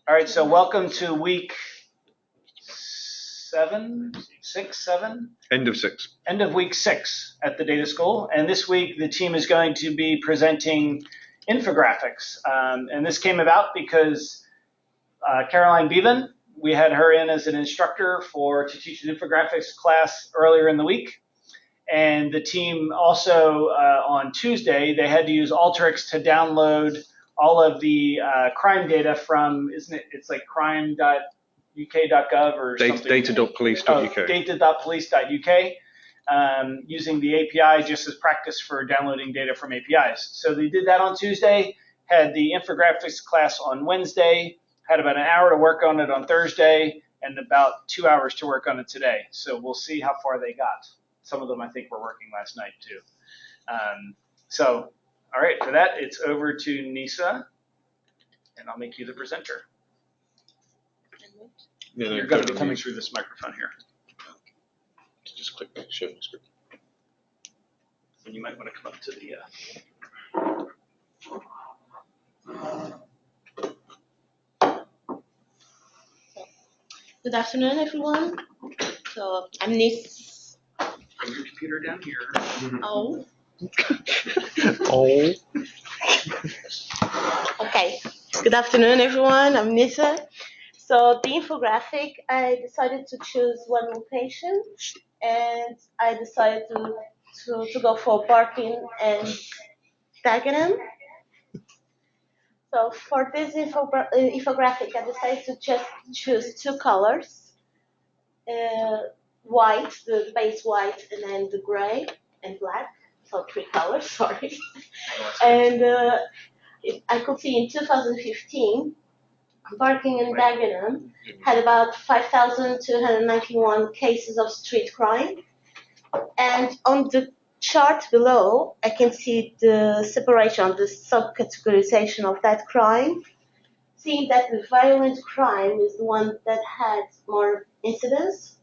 All right, so welcome to week 7, 6, 7? End of 6. End of week 6 at the data school. And this week the team is going to be presenting infographics. And this came about because Caroline Bevan, we had her in as an instructor to teach an infographics class earlier in the week. And the team also, on Tuesday, they had to use Alteryx to download all of the crime data from, it's like crime.uk.gov or something. Data.police.uk. Data.police.uk, using the API just as practice for downloading data from APIs. So they did that on Tuesday, had the infographics class on Wednesday, had about an hour to work on it on Thursday, and about 2 hours to work on it today. So we'll see how far they got. Some of them, I think, were working last night, too. All right, for that, it's over to Nisa, and I'll make you the presenter. Yeah, You're going to be coming through this microphone here. Just click share my screen. And you might want to come up to the... Good afternoon, everyone. So I'm Nis. Bring your computer down here. Oh. Oh. Okay. Good afternoon, everyone. I'm Nisa. So the infographic, I decided to choose one location, and I decided to go for Barking and Dagenham. So for this infographic, I decided to just choose 2 colors. White, the base white, and then the gray and black. So 3 colors, sorry. And I could see in 2015, Barking and Dagenham had about 5,291 cases of street crime. And on the chart below, I can see the separation, the subcategorization of that crime. Seeing that the violent crime is the one that had more incidents.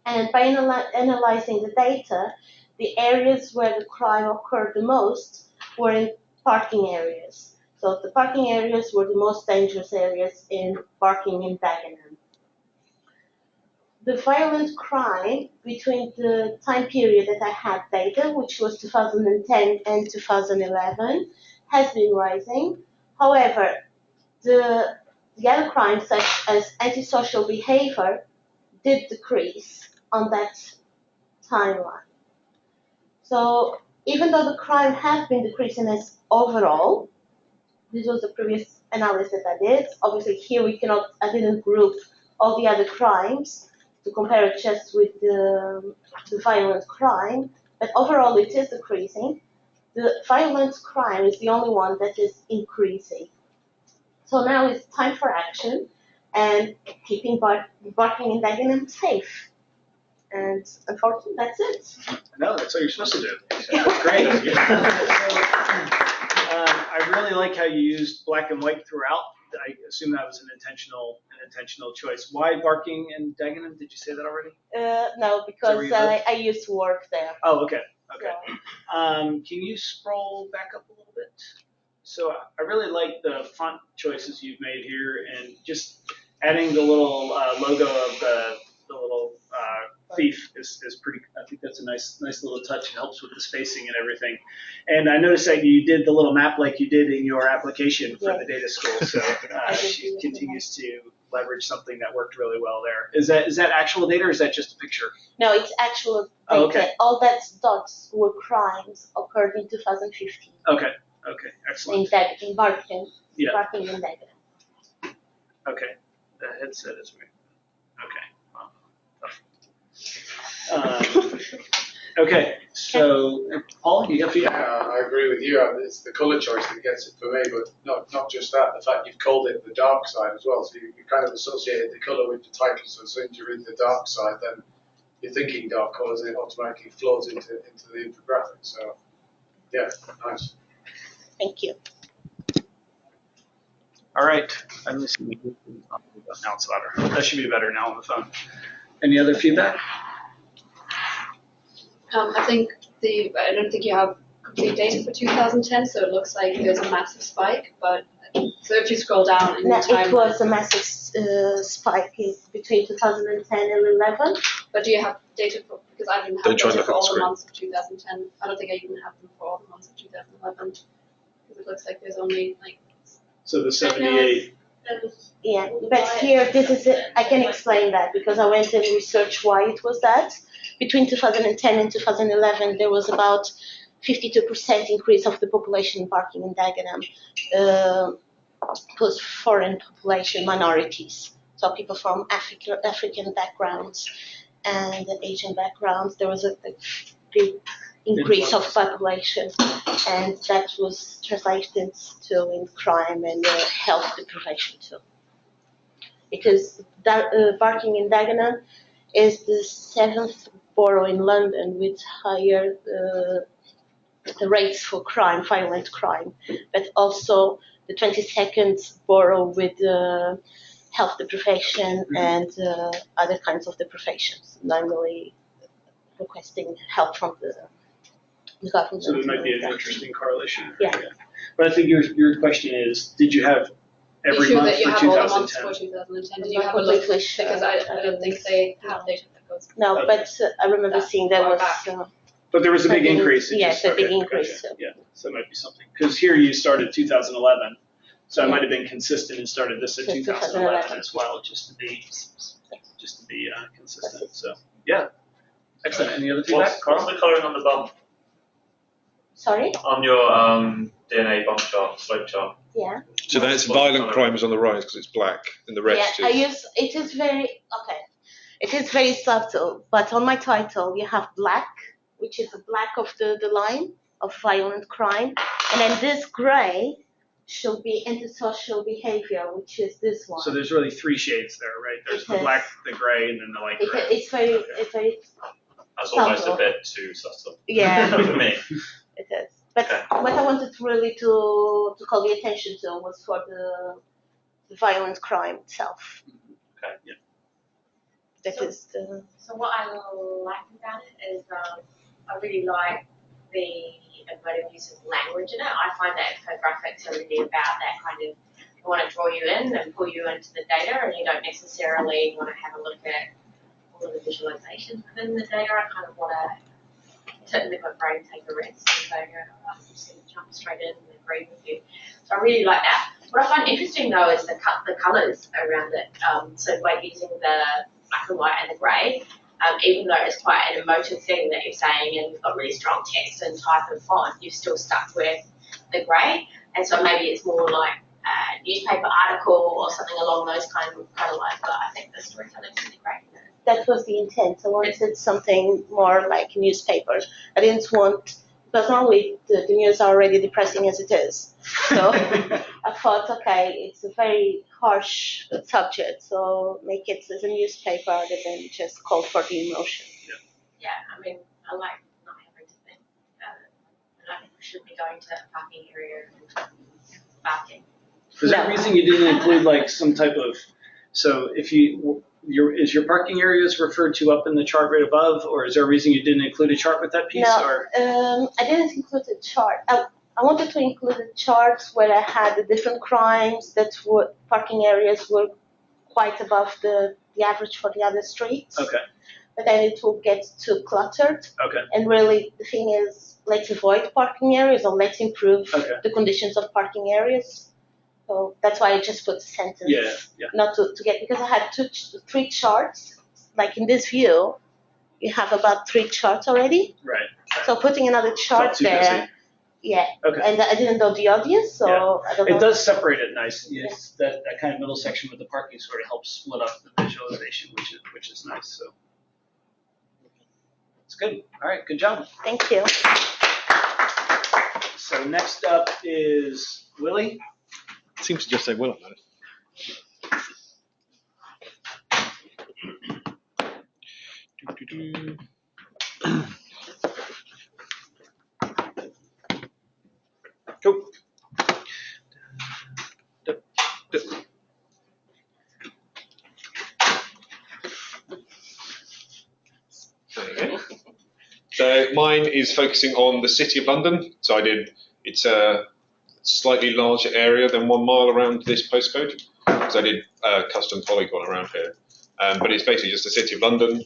And by analyzing the data, the areas where the crime occurred the most were in parking areas. So the parking areas were the most dangerous areas in Barking and Dagenham. The violent crime between the time period that I had data, which was 2010 and 2011, has been rising. However, the other crimes, such as antisocial behavior, did decrease on that timeline. So even though the crime has been decreasing as overall, this was the previous analysis that I did. Obviously here I didn't group all the other crimes to compare it just with the violent crime, but overall it is decreasing. The violent crime is the only one that is increasing. So now it's time for action and keeping Barking and Dagenham safe. And unfortunately, that's it. No, that's what you're supposed to do. That's great. I really like how you used black and white throughout. I assume that was an intentional choice. Why Barking and Dagenham? Did you say that already? No, because I used to work there. Oh, okay. Okay. So. Can you scroll back up a little bit? So I really like the font choices you've made here, and just adding the little logo of the little thief is pretty. I think that's a nice little touch. It helps with the spacing and everything. And I noticed that you did the little map like you did in your application for the data school. So she continues to leverage something that worked really well there. Is that actual data or is that just a picture? No, it's actual data. Oh, okay. All that dots were crimes occurred in 2015. Okay. Okay. Excellent. In Barking and Dagenham. Okay. The headset is weird. Okay. Okay, so Paul, you got feedback? Yeah, I agree with you. It's the colour choice that gets it for me, but not just that. The fact you've called it the dark side as well. So you kind of associated the colour with the title. So as soon as you're in the dark side, then you're thinking dark colours, and it automatically flows into the infographic. So yeah, nice. Thank you. All right. I'm listening. Now it's louder. That should be better now on the phone. Any other feedback? I don't think you have complete data for 2010, so it looks like there's a massive spike, but So if you scroll down in No, the timeline, it was a massive spike between 2010 and 11. but do you have data for, because I didn't have Don't try and data look for at the all the screen. months of 2010. I don't think I even have them for all the months of 2011. Because it looks like there's only like, So the 78. Yeah, but here, this is it. I can explain that because I went and researched why it was that. Between 2010 and 2011, there was about 52% increase of the population parking in Dagenham. It was foreign population minorities, so people from African backgrounds and Asian backgrounds. There was a big increase of population, and that was translated to in crime and health deprivation too. Because parking in Dagenham is the 7th borough in London with higher rates for crime, violent crime, but also the 22nd borough with health deprivation and other kinds of deprivations, normally requesting help from the government. So there might be an interesting correlation. Yeah. But I think your question is, did you have every issue month that you for have all the months 2010? for 2010. Did I'm you not have a look? completely sure. Because I don't think they have data that goes. No, Okay. but I remember seeing there far was. back. But there was a big Something- increase. yes, a big Okay, increase, gotcha. so. Yeah, so it might be something. Because here you started 2011, so I might have been consistent and started this at Just 2011 as well, just to be consistent. So yeah, excellent. Any other feedback, What's Carl? the colouring on the bump? Sorry? On your DNA bump chart, slope chart? Yeah. So that's violent crime is on the rise because it's black, and the rest Yeah, is. it is very, okay. It is very subtle, but on my title you have black, which is the black of the line of violent crime, and then this gray should be antisocial behavior, which is this one. So there's really three shades there, right? There's the It is. black, the gray, and then the light gray. It's very, That's almost Subtle. a bit too subtle. yeah, For me. it is. But Okay. what I wanted really to call the attention to was for the violent crime itself. Okay. Yeah. That So- is the. So what I like about it is I really like the emotive use of language in it. I find that infographics are really about that kind of, you want to draw you in and pull you into the data, and you don't necessarily want to have a look at all of the visualizations within the data. I kind of want to let my brain take a rest and go, I'm just going to jump straight in and agree with you. So I really like that. What I find interesting though is the colours around it. So by using the black and white and the grey, even though it's quite an emotive thing that you're saying and you've got really strong text and type and font, you've still stuck with the grey. And so maybe it's more like a newspaper article or something along those kind of lines. But I think the storytelling is really great. That was the intent. I wanted something more like newspaper. I didn't want, because normally the news are already depressing as it is. So I thought, okay, it's a very harsh subject, so make it as a newspaper rather than just call for the emotion. Yeah, I mean, I like not having to think about it. And I think we should be going to a parking area and barking. Is there a reason you didn't include like some type of, so if is your parking areas referred to up in the chart right above, or is there a reason you didn't include a chart with that piece? No, Or I didn't include a chart. I wanted to include a chart where I had the different crimes that were parking areas were quite above the average for the other streets. Okay. But then it will get too cluttered. Okay. And really, the thing is, let's avoid parking areas or let's improve Okay. the conditions of parking areas. So that's why I just put a sentence. Yeah. Not to get, because I had three charts. Like in this view, you have about 3 charts already. Right. So putting another chart Not too there. busy. Yeah. Okay. And I didn't know the audience, so Yeah. I don't know. It does separate it nice. Yes, that kind of middle section with the parking sort of helps split up the visualization, which is nice. So it's good. All right, good job. Thank you. So next up is Willie. It seems to just say Will on that. Cool. There you go. So mine is focusing on the City of London. So it's slightly larger area than 1 mile around this postcode, because I did a custom polygon around here. But it's basically just the City of London.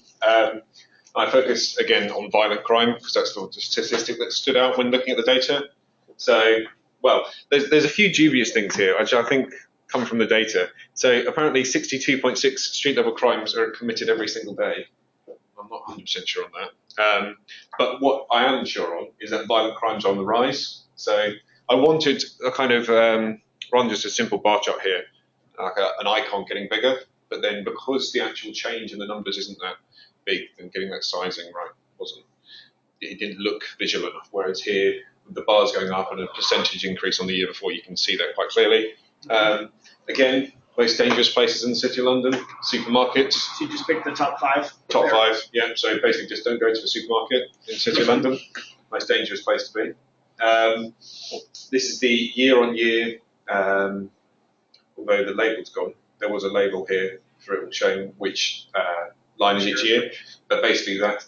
I focus again on violent crime because that's the statistic that stood out when looking at the data. So, well, there's a few dubious things here, which I think come from the data. So apparently 62.6 street level crimes are committed every single day. I'm not 100% sure on that. But what I am sure on is that violent crimes are on the rise. So I wanted a kind of, rather just a simple bar chart here, like an icon getting bigger, but then because the actual change in the numbers isn't that big, then getting that sizing right it didn't look visual enough. Whereas here, with the bars going up and a percentage increase on the year before, you can see that quite clearly. Again, most dangerous places in the City of London, supermarkets. So you just pick the top 5? Top 5, yeah. So basically just don't go to a supermarket in the City of London. Most dangerous place to be. This is the year-on-year, although the label's gone. There was a label here for it showing which line is each year. But basically that's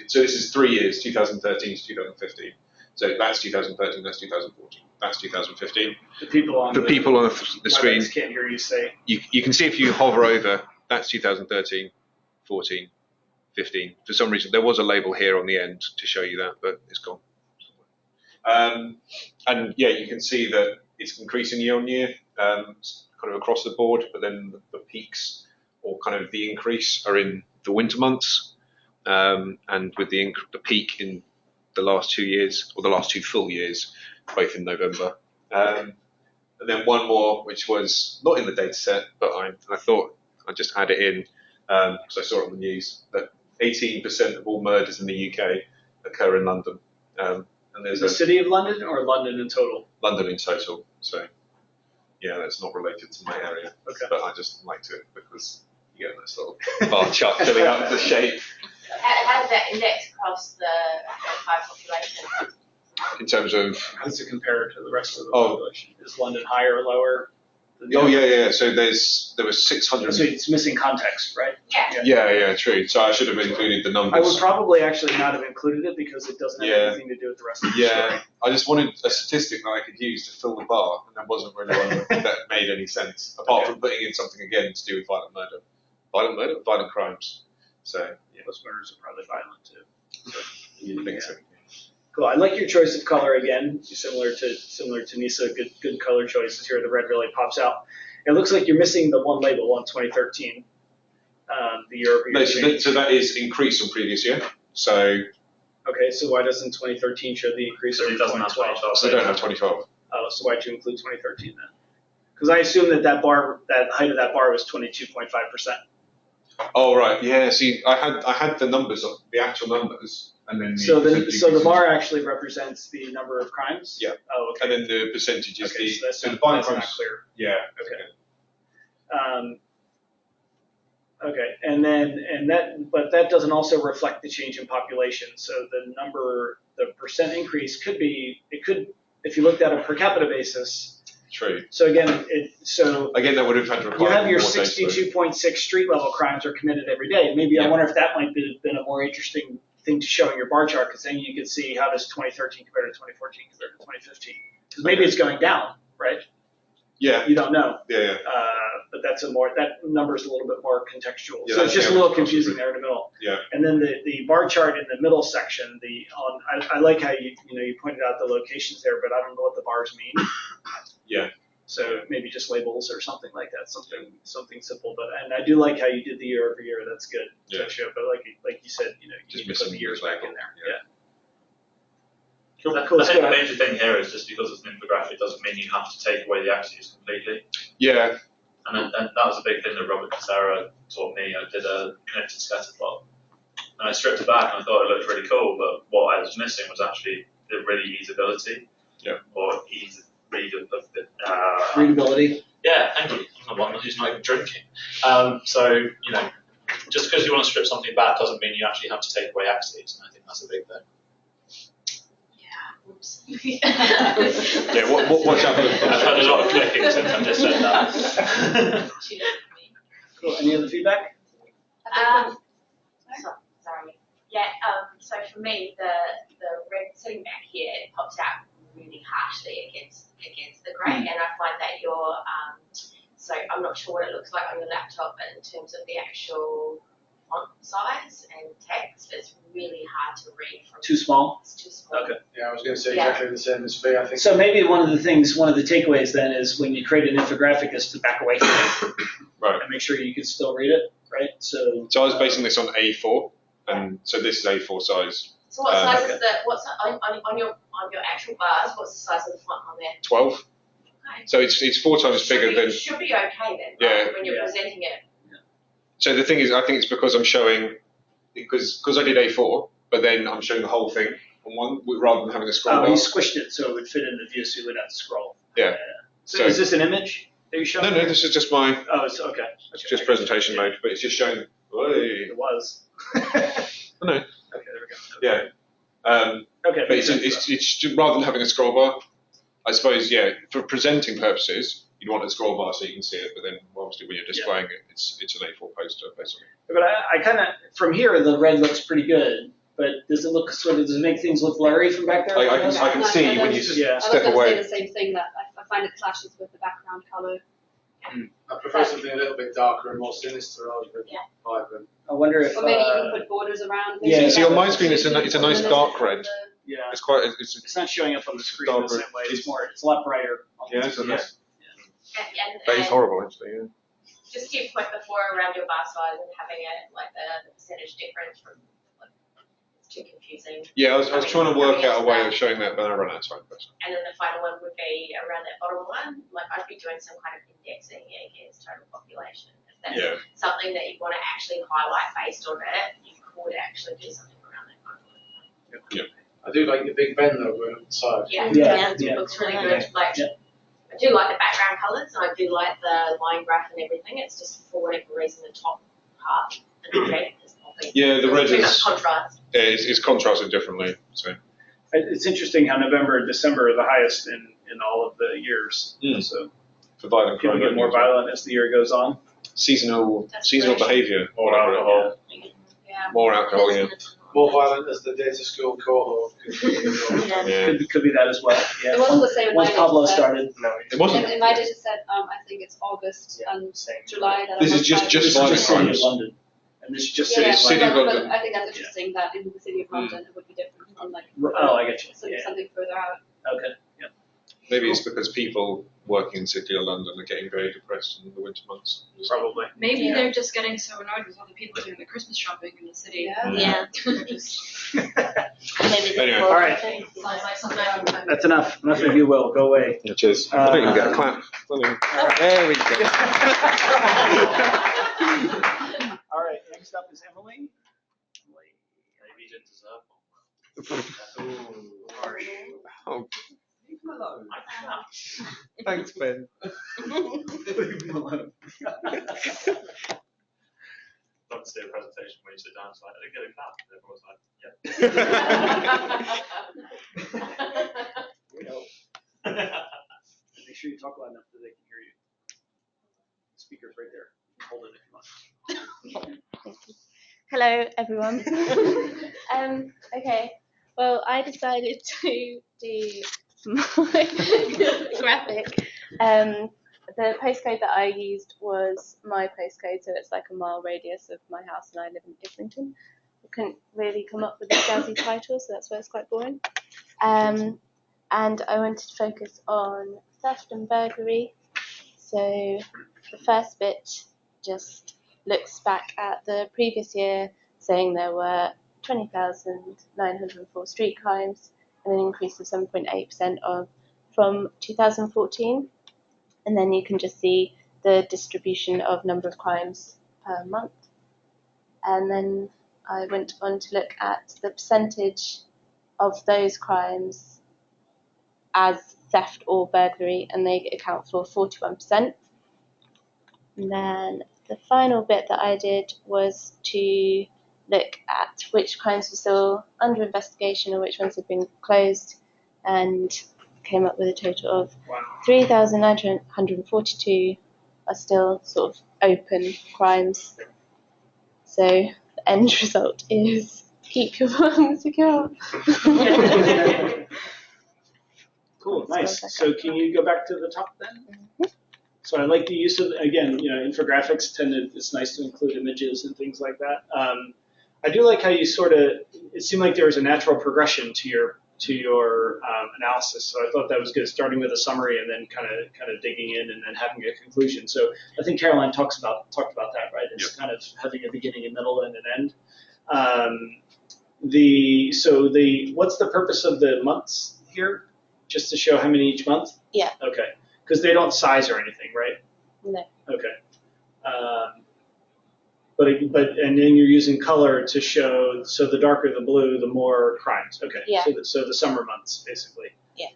so this is 3 years, 2013 to 2015. So that's 2013, that's 2014, that's 2015. The people on the screen can't hear you say. You can see if you hover over, that's 2013, 14, 15. For some reason, there was a label here on the end to show you that, but it's gone. And yeah, you can see that it's increasing year on year, kind of across the board, but then the peaks or kind of the increase are in the winter months, and with the peak in the last 2 years, or the last 2 full years, both in November. And then one more, which was not in the data set, but I thought I'd just add it in, because I saw it on the news, that 18% of all murders in the UK occur in London. And there's the City of London or London in total? London in total, so yeah, that's not related to my area. Okay. But I just liked it because you get this little bar chart filling up the shape. How does that index across the entire population? In terms of, How does it compare to the rest of the population? Is London higher or lower? yeah. So there was 600. So it's missing context, right? Yeah. Yeah, true. So I should have included the numbers. I would probably actually not have included it because it doesn't have anything to do with the rest of the story. I just wanted a statistic that I could use to fill the bar, and there wasn't really one that made any sense, apart from putting in something again to do with violent murder. Violent crimes. So yeah. Most murders are probably violent too. So, You think so? Cool. I like your choice of color again. Similar to Nisa, good color choices here. The red really pops out. It looks like you're missing the one label on 2013. The year-over-year. No, so that is increase from previous year. So okay, so why doesn't 2013 show the increase over 2012? So they don't have 2012. Oh, so why'd you include 2013 then? Because I assume that height of that bar was 22.5%. Oh right, yeah. See, I had the numbers, the actual numbers, and then so the bar actually represents the number of crimes. Yeah. Oh, okay. And then the percentage is okay, so the violent that's crimes. not clear. Yeah. Okay. Okay, but that doesn't also reflect the change in population. So the percent increase could if you looked at a per capita basis. True. So again, that would have had to require you have your more 62.6 street level crimes are committed every day. Maybe I wonder if that might have been a more interesting thing to show in your bar chart, because then you could see how does 2013 compare to 2014 compared to 2015. Because maybe it's going down, right? Yeah. You don't know. Yeah. But that number is a little bit more contextual. Yeah, so it's just a little confusing there in the middle. Yeah. And then the bar chart in the middle section, I like how you pointed out the locations there, but I don't know what the bars mean. Yeah. So maybe just labels or something like that, something simple. And I do like how you did the year over year. That's good. Yeah. To show, but like you said, you Just need to put the years back in there. Yeah. I think the major thing here is just because it's an infographic doesn't mean you have to take away the axes completely. Yeah. And that was a big thing that Robert Casera taught me. I did a connected scatter plot. And I stripped it back and I thought it looked really cool, but what I was missing was actually the really easeability. Yeah. Or Readability. Yeah, thank you. I'm the one who's not even drinking. So, just because you want to strip something back doesn't mean you actually have to take away axes, and I think that's a big thing. Yeah. Watch out for the. I've had a lot of clicking since I just said that. Cool. Any other feedback? Sorry. Yeah. So for me, the red sitting back here, it pops out really harshly against against the grey, and I find that your so I'm not sure what it looks like on your laptop, but in terms of the actual font size and text, it's really hard to read from. Too small? It's too small. Okay. Yeah, I was going to say exactly the same as Fee. I think. So maybe one of the takeaways then is when you create an infographic is to back away from it. Right. And make sure you can still read it, right? So I was basing this on A4, and so this is A4 size. So what size okay. is on your actual bars? What's the size of the font on there? 12. Okay. So it's 4 times bigger than. Should be okay then. Yeah. Right, when you're Yeah. presenting it. So the thing is, I think it's because I'm showing, because I did A4, but then I'm showing the whole thing on one rather than having a scroll you bar. squished it so it would fit in the view, so you wouldn't have to scroll. Yeah. So So- is this an image that you're showing? No, this is just my Oh, it's okay. just presentation mode, but it's just showing. It was. Oh, no. Okay, there we go. Yeah. Okay. But it's just, rather than having a scroll bar, I suppose, yeah, for presenting purposes, you'd want a scroll bar so you can see it, but then obviously when you're displaying it, it's an A4 poster basically. But I kind of, from here, the red looks pretty good. But does it make things look blurry from back there? I can No, see no, when no. you just Yeah. step I was going to away. say the same thing, that I find it clashes with the background colour. I prefer something a little bit darker and more sinister rather than vibrant. I wonder if. Or maybe you can put borders around. Yeah. maybe See, on that my would screen, it's a suit nice the- dark red. Yeah. It's quite. It's not showing up on the screen dark the same red. way. It's a lot brighter. Yeah, it's a nice. And That is horrible, actually. Yeah. just to your point before around your bar size and having it like the percentage difference from like, it's too confusing. Yeah, I was trying to work out a way of showing that, but I ran out of time. And then the final one would be around that bottom one. Like I'd be doing some kind of indexing against total population. If that's Yeah. something that you want to actually highlight based on it, you could actually do something around that kind of. I do like the Big Ben though going up the side. Yeah, Yeah, it yeah. looks really good. Like Yeah. I do like the background colours and I do like the line graph and everything. It's just for whatever reason the top part and the red is popping. Yeah, the red Too is. much contrast. Yeah, it's contrasted differently. So. It's interesting how November and December are the highest in all of the years. Mm. So For violent people crime. get more violent as the year goes on. Seasonal Desperation. behaviour. More alcohol. Yeah. More alcohol, yeah. More violent as the data school cohort. Yeah. Could be that as well. Yeah. It wasn't the same in my Once Pablo data set. started. No, It wasn't. In my data set, I think it's August Yeah, and same. July that This I'm is just applying. This is violent just City of crimes. London. And this is just Yeah, City of City London. of but London. I think that's interesting that in the city of London it would be different from like Oh, I get you. Yeah. something further out. Okay. Maybe it's because people working in City of London are getting very depressed in the winter months. Probably. Maybe Yeah. they're just getting so annoyed with all the people doing the Christmas shopping in the city. Yeah. Yeah. Maybe Anyway. All right. Sounds like something. That's enough. Enough of you will. Go away. Cheers. I don't even get a clap. There we go. All right. Next up is Emily. Maybe you didn't deserve one. Oh, Leave him alone. thanks, Ben. Leave me alone. Love to see a presentation where you sit down and it's like, I didn't get a clap. And everyone's like, You know. Make sure you talk loud enough that they can hear you. Speaker's right there. Hold it if you want. Hello, everyone. Okay, well, I decided to do my graphic. The postcode that I used was my postcode, so it's like a mile radius of my house, and I live in Islington. I couldn't really come up with a jazzy title, so that's why it's quite boring. And I wanted to focus on theft and burglary. So the first bit just looks back at the previous year, saying there were 20,904 street crimes and an increase of 7.8% from 2014. And then you can just see the distribution of number of crimes per month. And then I went on to look at the percentage of those crimes as theft or burglary, and they account for 41%. And then the final bit that I did was to look at which crimes were still under investigation and which ones had been closed, and came up with a total of 3,942 are still sort of open crimes. So the end result is keep your home secure. Cool. Cool, Scroll nice. back So up. can you go back to the top then? Mhm. So I like the use of, again, infographics it's nice to include images and things like that. I do like how you it seemed like there was a natural progression to your analysis. So I thought that was good, starting with a summary and then kind of digging in and then having a conclusion. So I think Caroline talked about that, right? It's kind of having a beginning, a middle, and an end. What's the purpose of the months here? Just to show how many each month? Yeah. Okay. Because they don't size or anything, right? No. Okay. And then you're using color to show. So the darker the blue, the more crimes. Okay. Yeah. So the summer months, basically. Yeah.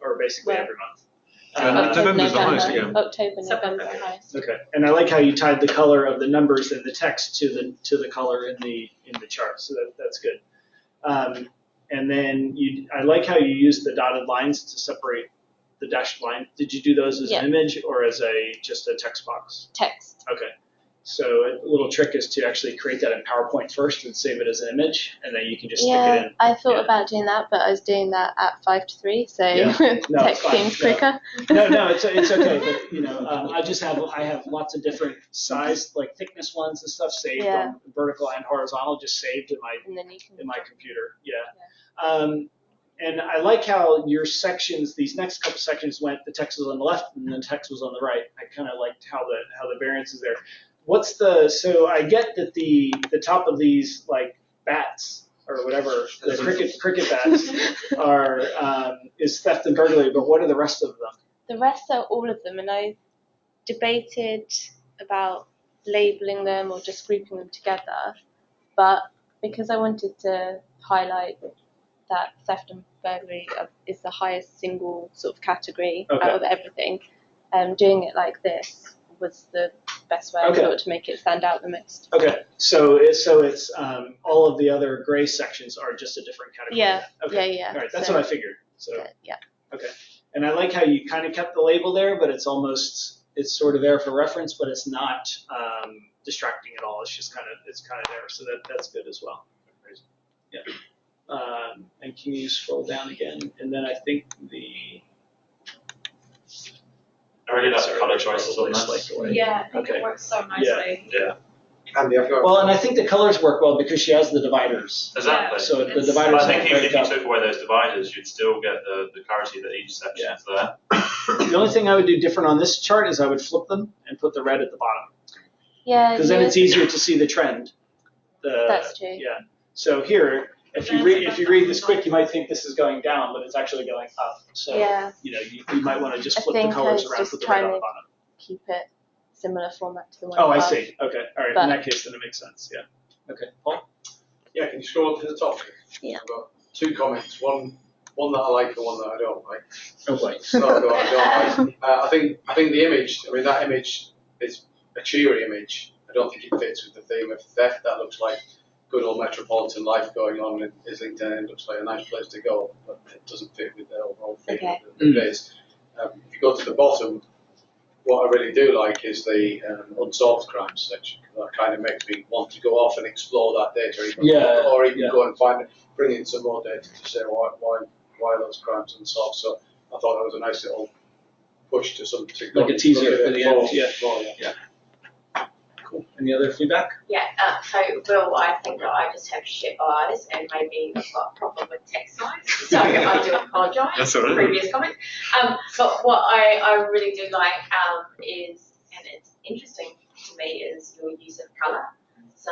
Or basically Well, every month. November's the highest again. October, November, September. the highest. Okay. And I like how you tied the color of the numbers and the text to the color in the chart. So that's good. And then I like how you use the dotted lines to separate the dashed line. Did you do those as an image or as just a text box? Text. Okay. So a little trick is to actually create that in PowerPoint first and save it as an image, and then you can just stick it in. I thought about doing that, but I was doing that at 5 to 3, so No, text it's fine. seems quicker. No, it's okay. But I have lots of different size, like thickness ones and stuff saved on vertical and horizontal, just saved in my computer. Yeah. And I like how your sections, these next couple sections the text was on the left and the text was on the right. I kind of liked how the variance is there. So I get that the top of these like bats or whatever, the cricket bats is theft and burglary, but what are the rest of them? The rest are all of them, and I debated about labeling them or just grouping them together, but because I wanted to highlight that theft and burglary is the highest single sort of category out of everything, doing it like this was the best way I thought to make it stand out the most. Okay, so it's all of the other gray sections are just a different category. Yeah. Okay. Yeah. All right, that's what I figured. So yeah. Okay, and I like how you kind of kept the label there, but it's sort of there for reference, but it's not distracting at all. It's just kind of there, so that's good as well. Yeah. And can you scroll down again? And then I think I really like the colour choices on this. Yeah, I think it works so nicely. Yeah. Andy, I've got. Well, and I think the colors work well because she has the dividers. Exactly. So the It's- dividers. But I think even break if you up. took away those dividers, you'd still get the clarity that each section's there. The only thing I would do different on this chart is I would flip them and put the red at the bottom. Yeah. Because then it's easier to see the trend. That's true. Yeah. So here, if you read this quick, you might think this is going down, but it's actually going up. So you might want to just flip the colors around, put the red on the bottom. Keep it similar format to the one Oh, I above. see. Okay. All right. In that case, then it makes sense. Yeah. Okay. Paul? Yeah, can you scroll up to the top? Yeah. I've got two comments. One that I like and one that I don't like. Oh, boy. So I don't like. I think the image. I mean, that image is a cheery image. I don't think it fits with the theme of theft. That looks like good old metropolitan life going on in Islington. It looks like a nice place to go, but it doesn't fit with the overall theme of the place. If you go to the bottom, what I really do like is the unsolved crimes section. That kind of makes me want to go off and explore that data, or even go and bring in some more data to say why are those crimes unsolved. So I thought that was a nice little push to some Like a teaser for the end. Yeah. Cool. Any other feedback? Yeah, so Will, I think that I just have shit eyes and maybe I've got a problem with text size, so I do apologise That's all right. for previous comments. But what I really do like is, and it's interesting to me, is your use of colour. So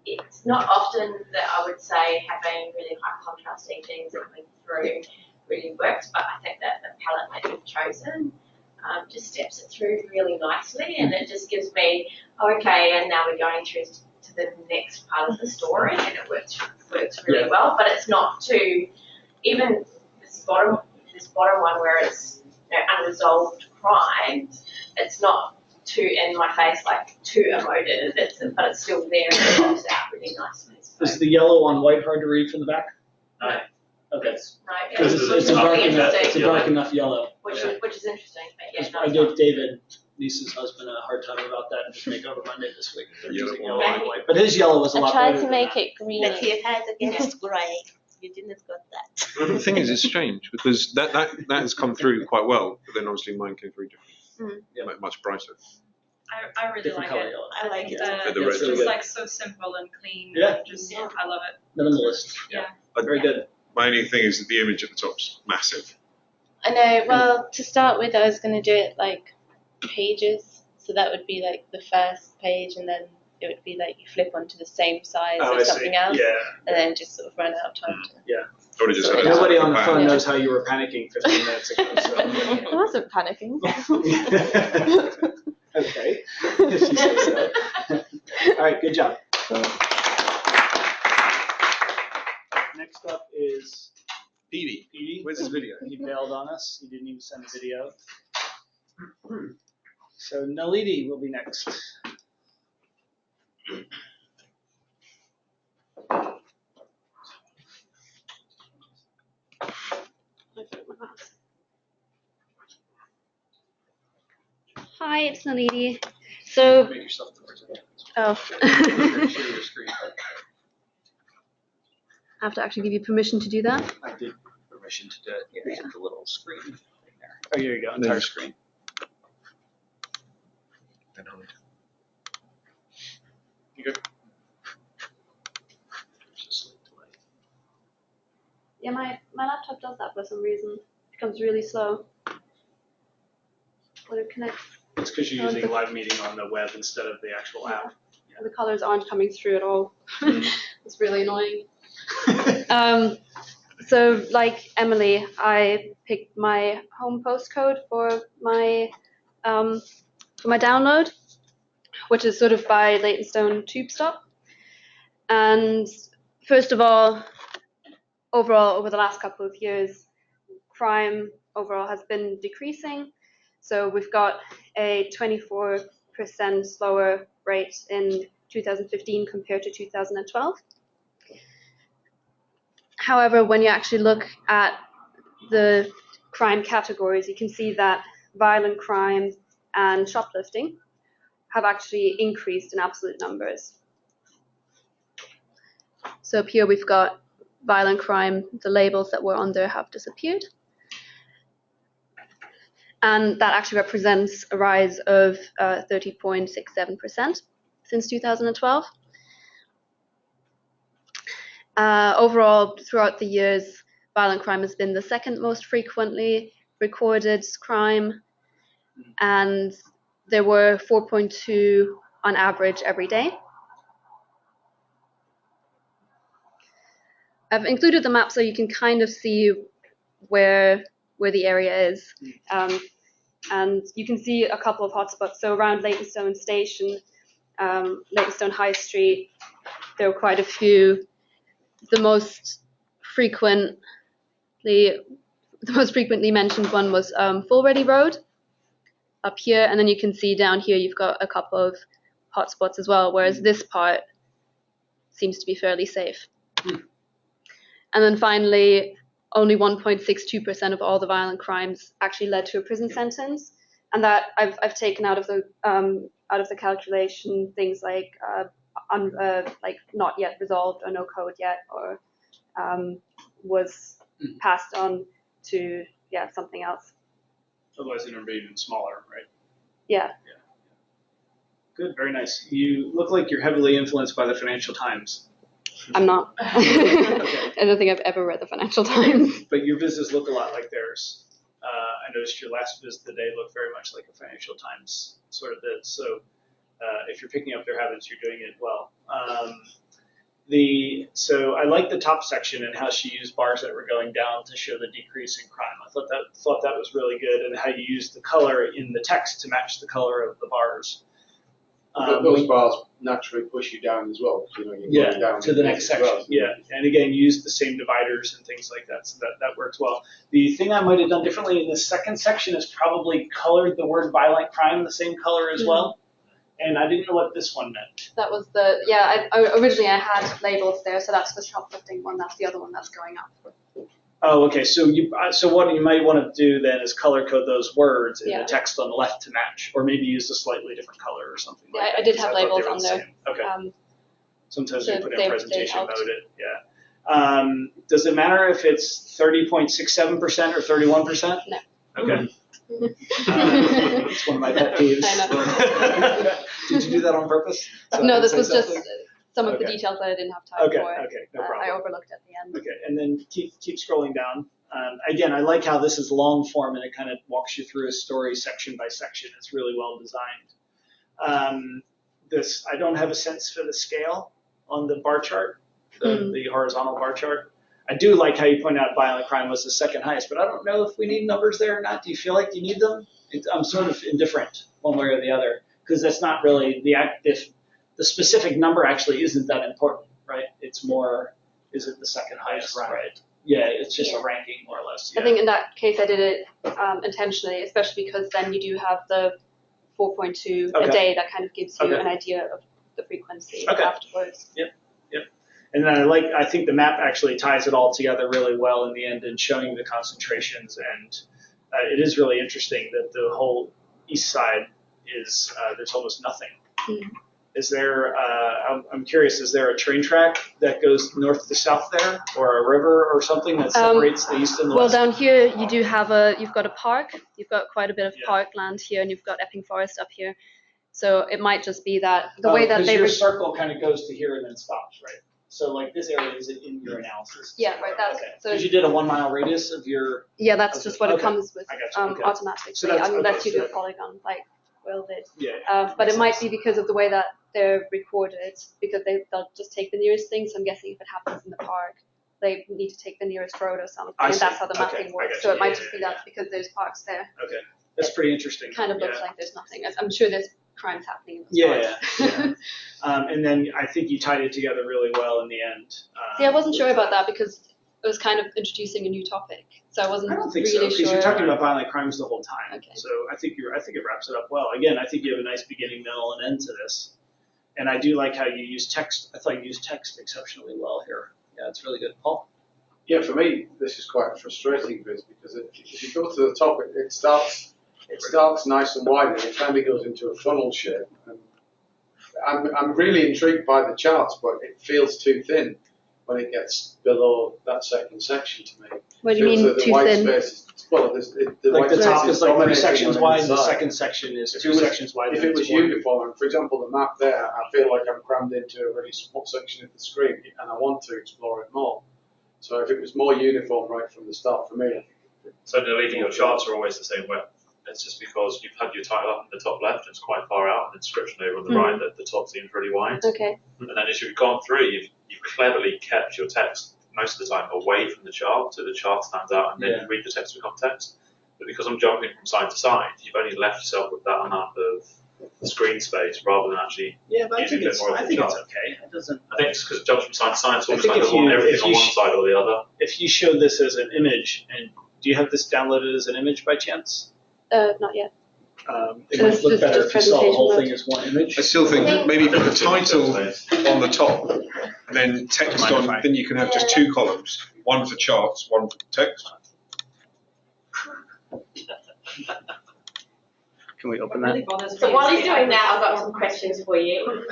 it's not often that I would say having really high contrasting things coming through really works, but I think that the palette that you've chosen just steps it through really nicely, and it just gives me, okay, and now we're going through to the next part of the story, and it works really well. But it's not too, even this bottom one where it's unresolved crime, it's not too in my face, like too emotive. But it's still there, and it pops out really nicely. So. Is the yellow on white hard to read from the back? No. Okay. Right, Because it's a dark enough yellow. which is interesting. But yeah, no, I it's gave not. David, Lisa's husband, a hard time about that and just make over Monday this week. For Yellow using one. yellow and white. But his yellow was a I lot tried better to than make that. it green. Let's see your hands against grey. you didn't got that. Well, the thing is, it's strange because that has come through quite well, but then obviously mine came through different, much brighter. I really Different like color it. yellow. I like it. Yeah, the It's red. just like so simple and clean. Yeah. And just Yeah. I love it. Minimalist. Yeah. Very good. My only thing is that the image at the top's massive. I know. Well, to start with, I was going to do it like pages. So that would be like the first page, and then it would be like you flip onto the same size Oh, or I see. something else, Yeah. and then just sort of run out of time. I would have just So had it Nobody as on the a phone Yeah. knows how you were panicking 15 minutes ago. So. I wasn't panicking. Okay. If you say so. All right, good job. Next up is Petey. Petey. Where's his video? He bailed on us. He didn't even send a video. So Nalidi will be next. Hi, it's Nalidi. So, Make yourself the presenter. oh, Share your screen. I have to actually give you permission to do that. I did permission to do it. Here's the little screen thing there. Oh, here you go. Entire screen. You good? Yeah, my laptop does that for some reason. It becomes really slow when it connects. It's because you're using live meeting on the web instead of the actual app. The colors aren't coming through at all. It's really annoying. So like Emily, I picked my home postcode for my download, which is sort of by Leytonstone Tube Stop. And first of all, overall over the last couple of years, crime overall has been decreasing. So we've got a 24% lower rate in 2015 compared to 2012. However, when you actually look at the crime categories, you can see that violent crime and shoplifting have actually increased in absolute numbers. So up here we've got violent crime, the labels that were on there have disappeared. And that actually represents a rise of 30.67% since 2012. Overall, throughout the years, violent crime has been the second most frequently recorded crime, and there were 4.2 on average every day. I've included the map so you can kind of see where the area is. And you can see a couple of hotspots. So around Leytonstone Station, Leytonstone High Street, there were quite a few. The most frequently mentioned one was Fulready Road up here, and then you can see down here you've got a couple of hotspots as well, whereas this part seems to be fairly safe. And then finally, only 1.62% of all the violent crimes actually led to a prison sentence, and that I've taken out of the calculation things like not yet resolved or no code yet, or was passed on to something else. Otherwise, it would be even smaller, right? Yeah. Good, very nice. You look like you're heavily influenced by the Financial Times. I'm not. I don't think I've ever read the Financial Times. But your visits look a lot like theirs. I noticed your last visit today looked very much like a Financial Times sort of did. So if you're picking up their habits, you're doing it well. So I like the top section and how she used bars that were going down to show the decrease in crime. I thought that was really good, and how you used the color in the text to match the color of the bars. But those bars naturally push you down as well. You know, you're going down to the next section. well. Yeah, and again, use the same dividers and things like that, so that works well. The thing I might have done differently in the second section is probably colored the word violent crime the same color as well. And I didn't know what this one meant. That was originally I had labels there, so that's the shoplifting one. That's the other one that's going up. Oh, okay. So what you might want to do then is color code those words in Yeah. the text on the left to match, or maybe use a slightly different color or something like that. I did because have thought they labels were on the there. same. Okay. Sometimes so we put in they presentation helped. mode it. Yeah. Does it matter if it's 30.67% or 31%? No. Okay. It's one of my pet peeves. I know. Did you do that on purpose? So I No, can this say was just something? some of the Okay. details that I didn't have time Okay, for. okay, no I problem. overlooked at the end. Okay, and then keep scrolling down. Again, I like how this is long form and it kind of walks you through a story section by section. It's really well designed. I don't have a sense for the scale on the bar chart, the horizontal bar chart. I do like how you point out violent crime was the second highest, but I don't know if we need numbers there or not. Do you feel like you need them? I'm sort of indifferent one way or the other because that's not really the specific number actually isn't that important, right? It's more, is it the second highest, right? Yeah, it's just a ranking more or less. Yeah. I think in that case I did it intentionally, especially because then you do have the 4.2 a day that kind of gives you an idea of the frequency afterwards. Yep. And then I think the map actually ties it all together really well in the end in showing the concentrations. And it is really interesting that the whole east side is, there's almost nothing. Mm. Is there, I'm curious, is there a train track that goes north to south there or a river or something that separates the east and the west? Well, down here you do have you've got a park. You've got quite a bit of parkland here, and you've got Epping Forest up here. So it might just be that the way that they your circle kind of goes to here and then stops, right? So like this area is in your analysis. Yeah, right. That's so. Because you did a 1 mile radius of your. Yeah, that's just what it comes with automatically, So unless you do a polygon like Will did. Yeah. But it might be because of the way that they're recorded, because they'll just take the nearest thing. So I'm guessing if it happens in the park, they need to take the nearest road or something, and that's how the mapping works. So it might just be that because there's parks there. Okay, that's pretty interesting. Kind of looks like there's nothing. I'm sure there's crimes happening in those parks. And then I think you tied it together really well in the end. See, I wasn't sure about that because it was kind of introducing a new topic, so I wasn't I don't think really so, because sure. you're talking about violent crimes the whole time. Okay. So I think it wraps it up well. Again, I think you have a nice beginning, middle, and end to this. And I do like how you use text. I thought you used text exceptionally well here. Yeah, it's really good. Paul? Yeah, for me, this is quite a frustrating bit because if you go to the top, it starts nice and wide and it kind of goes into a funnel shape. And I'm really intrigued by the charts, but it feels too thin when it gets below that second section to me. What do you mean the too white thin? Space Like the top is like 3 dominating sections on wide, and the inside. second section is If 2 it was- sections wide. If and it was it's one. uniform, and for example, the map there, I feel like I'm crammed into a really small section of the screen, and I want to explore it more. So if it was more uniform right from the start for me, I think So deleting your charts are always the same width. It's just because you've had your title up in the top left, it's quite far out, and the description over on the right, that the top seems really wide. Okay. And then as you've gone through, you've cleverly kept your text most of the time away from the chart, so the chart stands out, and then you read the text with context. But because I'm jumping from side to side, you've only left yourself with that amount of screen space rather than actually But using a bit more of the chart. it's okay. It doesn't. I think it's because it jumps from side to side, it's I almost think like if I want you- everything if on you one side or the other. If you showed this as an image, and do you have this downloaded as an image by chance? Not yet. It So might it's look just better if you saw the whole presentation thing as one image. I still think maybe put the title on the top and then text on, then you can have just 2 columns, one for charts, one for text. Can we open What that? really bothers me So is while he's the doing that, I've got average some questions for you.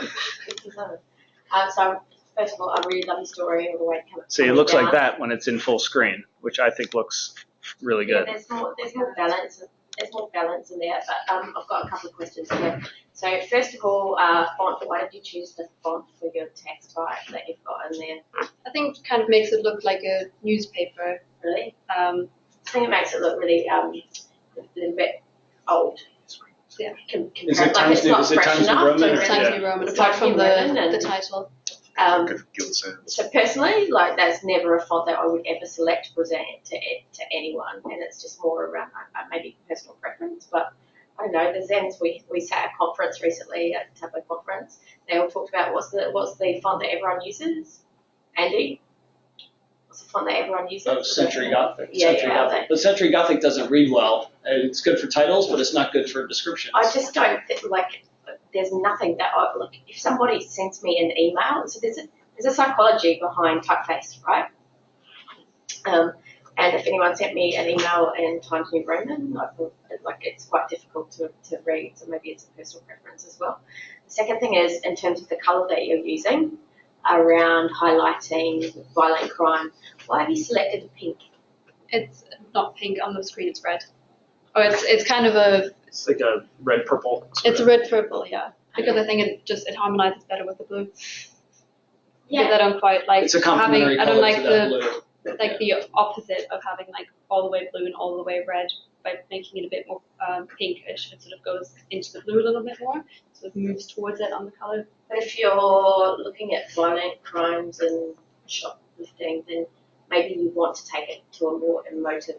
So first of all, I really love the story all the way coming. See, it looks like that when it's in full screen, which I think looks really Yeah, good. there's more balance. There's more balance in there, but I've got a couple of questions here. So first of all, font. Why did you choose the font for your text type that you've got in there? I think it kind of makes it look like a newspaper. Really? I think it makes it look really a little bit old. Yeah. Is it Like Times it's New- not is it fresh Times New enough. Roman to or- really- Times New Roman, It's apart Times from New Roman the and- title. Good guild sounds. So personally, like that's never a font that I would ever select to present to anyone, and it's just more around maybe personal preference. But I don't know. The Zens, we sat at a conference recently, at a Tableau conference. They all talked about what's the font that everyone uses. Andy, what's the font that everyone uses? Oh, Century Gothic. Yeah, Century yeah, Gothic. But Century Gothic doesn't read well. It's good for titles, but it's not good for descriptions. I just don't think, like, there's nothing that I look. If somebody sends me an email, so there's a psychology behind typeface, right? And if anyone sent me an email in Times New Roman, I thought like it's quite difficult to read, so maybe it's a personal preference as well. The second thing is in terms of the colour that you're using. around highlighting violent crime. Why have you selected pink? It's not pink on the screen, it's red. Or it's kind of a... It's like a red purple. It's a red purple, yeah. Because I think it harmonizes better with the blue. Yeah. Because I don't quite like It's a complementary I don't color like to that blue. the opposite of having like all the way blue and all the way red. By making it a bit more pinkish, it sort of goes into the blue a little bit more, so it moves towards it on the color. But if you're looking at violent crimes and shoplifting, then maybe you want to take it to a more emotive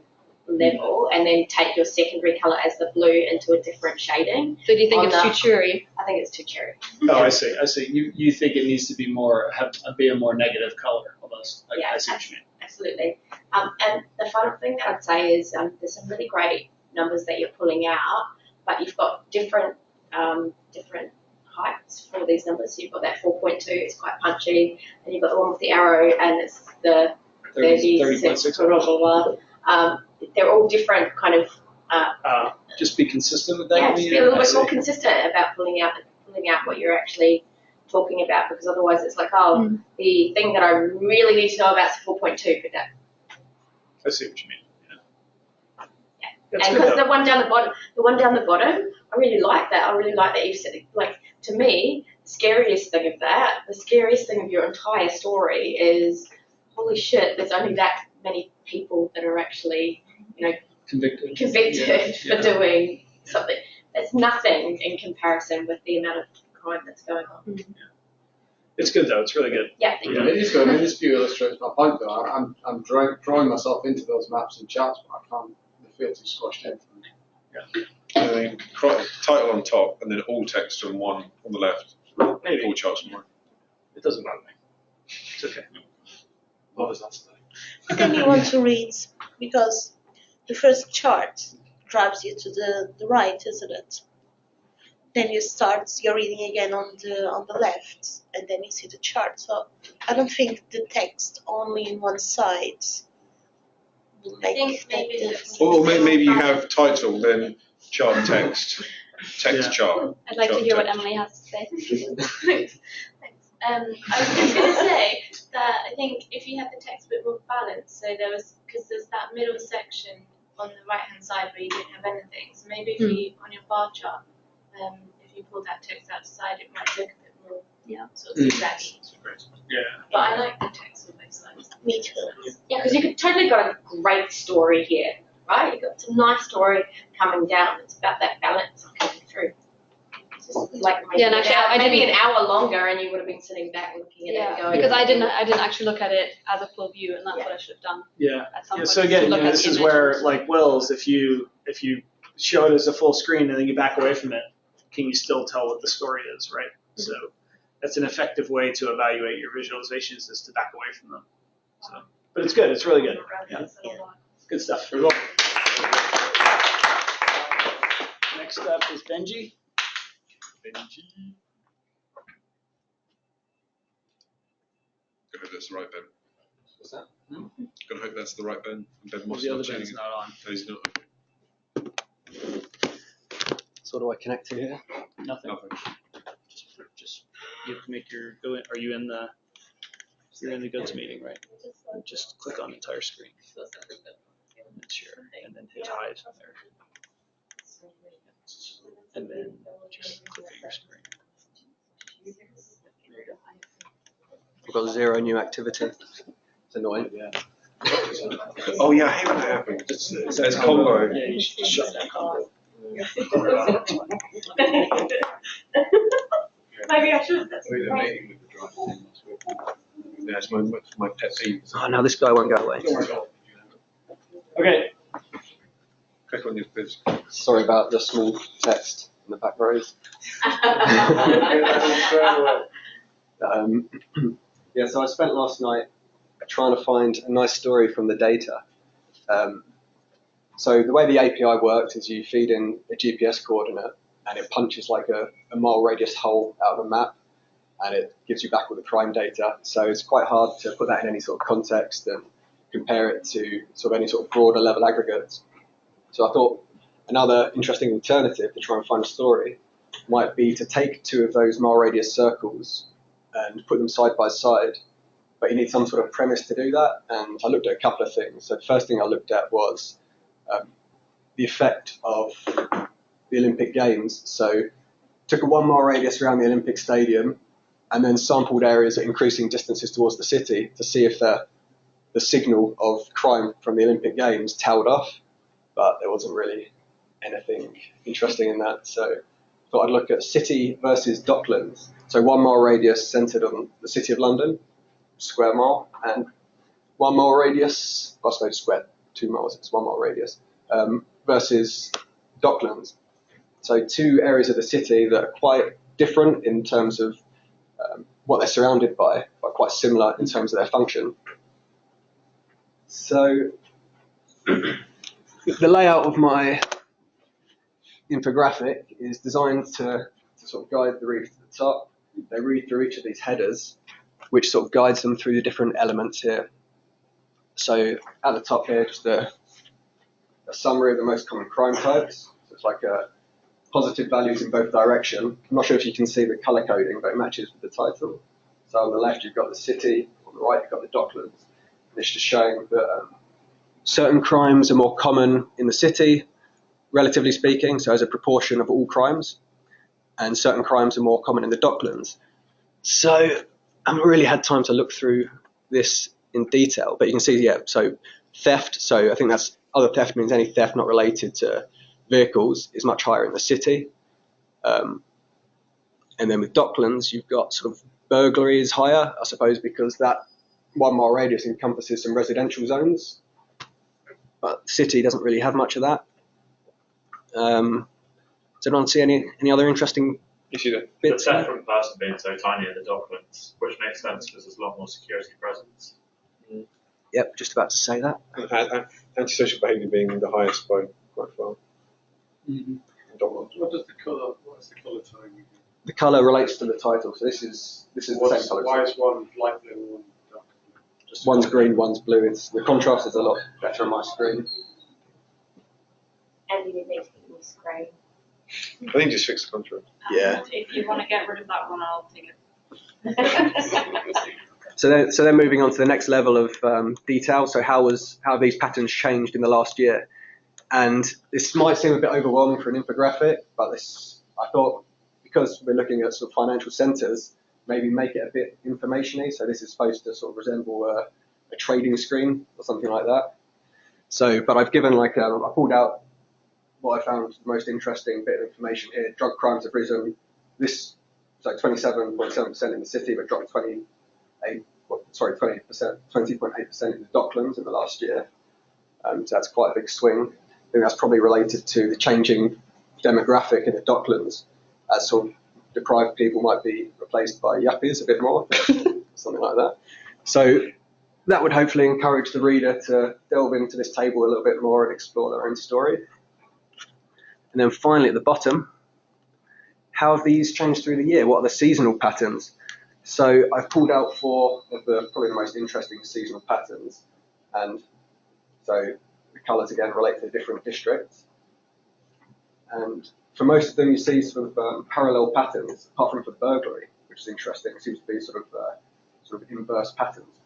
level and then take your secondary color as the blue into a different shading. So do you think it's too cheery? I think it's too cheery. Oh, I see. You think it needs to be be a more negative color almost. Yeah, I see what you mean. Absolutely. And the final thing that I'd say is there's some really great numbers that you're pulling out, but you've got different heights for these numbers. So you've got that 4.2, it's quite punchy, and you've got the one with the arrow, and it's the 36, blah, blah, blah. They're all different kind of... just be consistent with that? Yeah, just be a little bit more consistent about pulling out what you're actually talking about, because otherwise it's like, the thing that I really need to know about is 4.2 for that. I see what you mean. Yeah. That's And good, because though. the one down the bottom, I really like that. I really like that you've said, like, to me, the scariest thing of your entire story is, holy shit, there's only that many people that are actually, Convicted for doing something. That's nothing in comparison with the amount of crime that's going on. Mm-hmm. It's good though. It's really good. Yeah, thank you. It is good. I mean, this view illustrates my point, though. I'm drawing myself into those maps and charts, but I can't. They feel too squashed into them. I think title on top and then all text on one on the left. Maybe. All charts on one. It doesn't bother me. It's okay. What was that study? But then you want to read, because the first chart drives you to the right, isn't it? Then you're reading again on the left, and then you see the chart. So I don't think the text only in one side will I think make maybe that it's- difference. Or maybe you have title, then chart text, text Yeah. chart. I'd like to chart hear what text. Emily has to say. Thanks. I was just going to say that I think if you had the text a bit more balanced, so because there's that middle section on the right hand side where you don't have anything. So maybe if you, on your bar chart, if you pull that text outside, it might look a bit more sort of zigzaggy. Yeah. But I like the text on both sides. Me too. Yeah, because you could totally got a great story here, right? You've got some nice story coming down. It's about that balance coming through. It's just like Yeah, and actually, maybe an hour longer, and you would have been sitting back looking at it and going. because I didn't actually look at it as a full view, and that's what I should have done. Yeah. At some Yeah, point, so to again, look at this the is image. where, like Will's, if you show it as a full screen and then you back away from it, can you still tell what the story is, right? Mm-hmm. So that's an effective way to evaluate your visualizations, is to back away from them. So, but it's good. It's really good. Yeah. Good stuff. Next up is Benji. Gonna hope that's the right Ben. What's that? Gonna hope that's the right Ben. Ben Moss The not other changing Ben's it. not on. No, he's not. So what do I connect to here? Nothing. Nothing. Just you have to make your go. Are you in the? You're in the GoToMeeting, right? Just click on entire screen. And share, and then hit hide there. And then just click on your screen. There you go. I've got 0 new activity. It's annoying. Yeah. Oh yeah, I hate when that happens. It's combo. Yeah, you should shut that combo. Maybe I should. Yeah, it's my pet peeve. Oh no, this guy won't go away. Okay. Click on your bits. Sorry about the small text in the back rows. Yeah, so I spent last night trying to find a nice story from the data. So the way the API works is you feed in a GPS coordinate and it punches like a mile radius hole out of a map and it gives you back all the crime data. So it's quite hard to put that in any sort of context and compare it to sort of any sort of broader level aggregates. So I thought another interesting alternative to try and find a story might be to take 2 of those mile radius circles and put them side by side. But you need some sort of premise to do that, and I looked at a couple of things. So the first thing I looked at was the effect of the Olympic Games. So took a 1 mile radius around the Olympic Stadium and then sampled areas at increasing distances towards the city to see if the signal of crime from the Olympic Games tailed off, but there wasn't really anything interesting in that. So I thought I'd look at city versus docklands. So 1 mile radius centred on the City of London, square mile, and 1 mile radius, I suppose square, 2 miles, it's 1 mile radius, versus docklands. So 2 areas of the city that are quite different in terms of what they're surrounded by, but quite similar in terms of their function. So the layout of my infographic is designed to sort of guide the reader to the top. They read through each of these headers, which sort of guides them through the different elements here. So at the top here, just a summary of the most common crime types. So it's like positive values in both directions. I'm not sure if you can see the colour coding, but it matches with the title. So on the left, you've got the city. On the right, you've got the docklands. And it's just showing that certain crimes are more common in the city, relatively speaking, so as a proportion of all crimes, and certain crimes are more common in the docklands. So I haven't really had time to look through this in detail, but you can see, yeah, so theft, so I think that's other theft means any theft not related to vehicles is much higher in the city. And then with docklands, you've got sort of burglary is higher, I suppose, because that 1 mile radius encompasses some residential zones, but the city doesn't really have much of that. Does anyone see any other interesting the bits? theft from person being so tiny in the docklands, which makes sense because there's a lot more security presence. Yep, just about to say that. Antisocial behaviour being the highest by quite far. What is the colour telling you? The colour relates to the title, so this is the same colour. Why is one light blue and one dark blue? One's green, one's blue. The contrast is a lot better on my screen. And you need to use grey. I think just fix the contrast. Yeah. If you want to get rid of that one, I'll take it. So they're moving on to the next level of detail. So how have these patterns changed in the last year? And this might seem a bit overwhelming for an infographic, but I thought, because we're looking at sort of financial centres, maybe make it a bit information-y. So this is supposed to sort of resemble a trading screen or something like that. So, but I've given I pulled out what I found the most interesting bit of information here. Drug crimes have risen. This, so 27.7% in the city, but dropped 20.8% in the docklands in the last year. So that's quite a big swing. I think that's probably related to the changing demographic in the docklands, as sort of deprived people might be replaced by yuppies a bit more, something like that. So that would hopefully encourage the reader to delve into this table a little bit more and explore their own story. And then finally at the bottom, how have these changed through the year? What are the seasonal patterns? So I've pulled out 4 of probably the most interesting seasonal patterns. And so the colours again relate to different districts. And for most of them you see sort of parallel patterns, apart from for burglary, which is interesting. It seems to be sort of inverse patterns.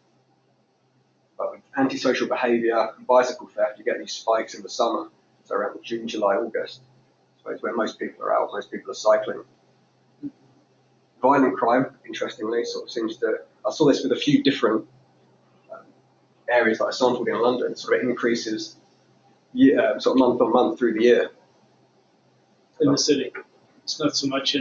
But with antisocial behaviour and bicycle theft, you get these spikes in the summer, so around June, July, August. So it's when most people are out, most people are cycling. Violent crime, interestingly, sort of seems to, I saw this with a few different areas that I sampled in London, sort of increases sort of month on month through the year. In the city, it's not so much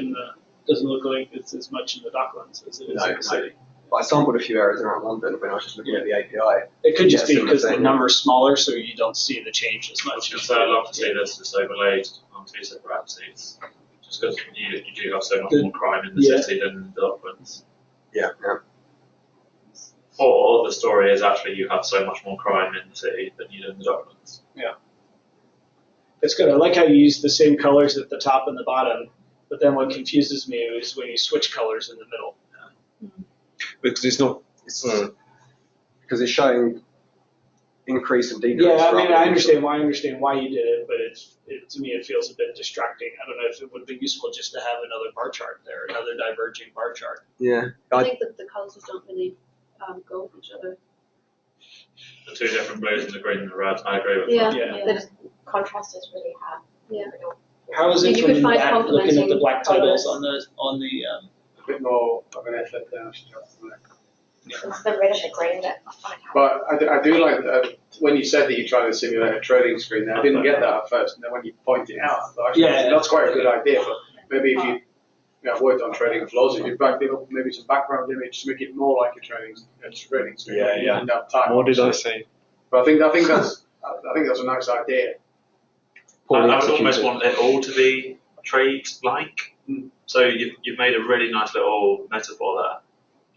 doesn't look like it's as much in the docklands as it is in the city. But I sampled a few areas around London when I was just looking at the API. It could just be because the number's smaller, so you don't see the change as much. It's so long to see this just overlaid on 2 separate axes. Just because you do have so much more crime in the city than in the docklands. Yeah. Or the story is actually you have so much more crime in the city than you do in the docklands. Yeah. It's good. I like how you use the same colors at the top and the bottom, but then what confuses me is when you switch colors in the middle. Because it's not. Because it's showing increase and decrease. Yeah, I mean, rather I than understand why you did it, but to me it feels a bit distracting. I don't know if it would be useful just to have another bar chart there, another diverging bar chart. Yeah. I think that the colours just don't really go with each other. The two different blues and the green and the red. I agree with Yeah, that. Yeah. The contrast is really hard. Yeah. How is it You from could find that, looking at the complementing black titles colours. on the A bit more of an effort there, I should have to make. It's the red and the green that I find But hard. I do like when you said that you're trying to simulate a trading screen there, I didn't get that at first, and then when you point it out, I thought, actually, Yeah. that's quite a good idea, but maybe if you worked on trading floors, if you back it up, maybe some background image to make it more like a trading screen. Yeah, you yeah. didn't have time, What did I obviously. say? But I think that's a nice idea. poorly I would almost executed. want it all to be trade-like. So you've made a really nice little metaphor there.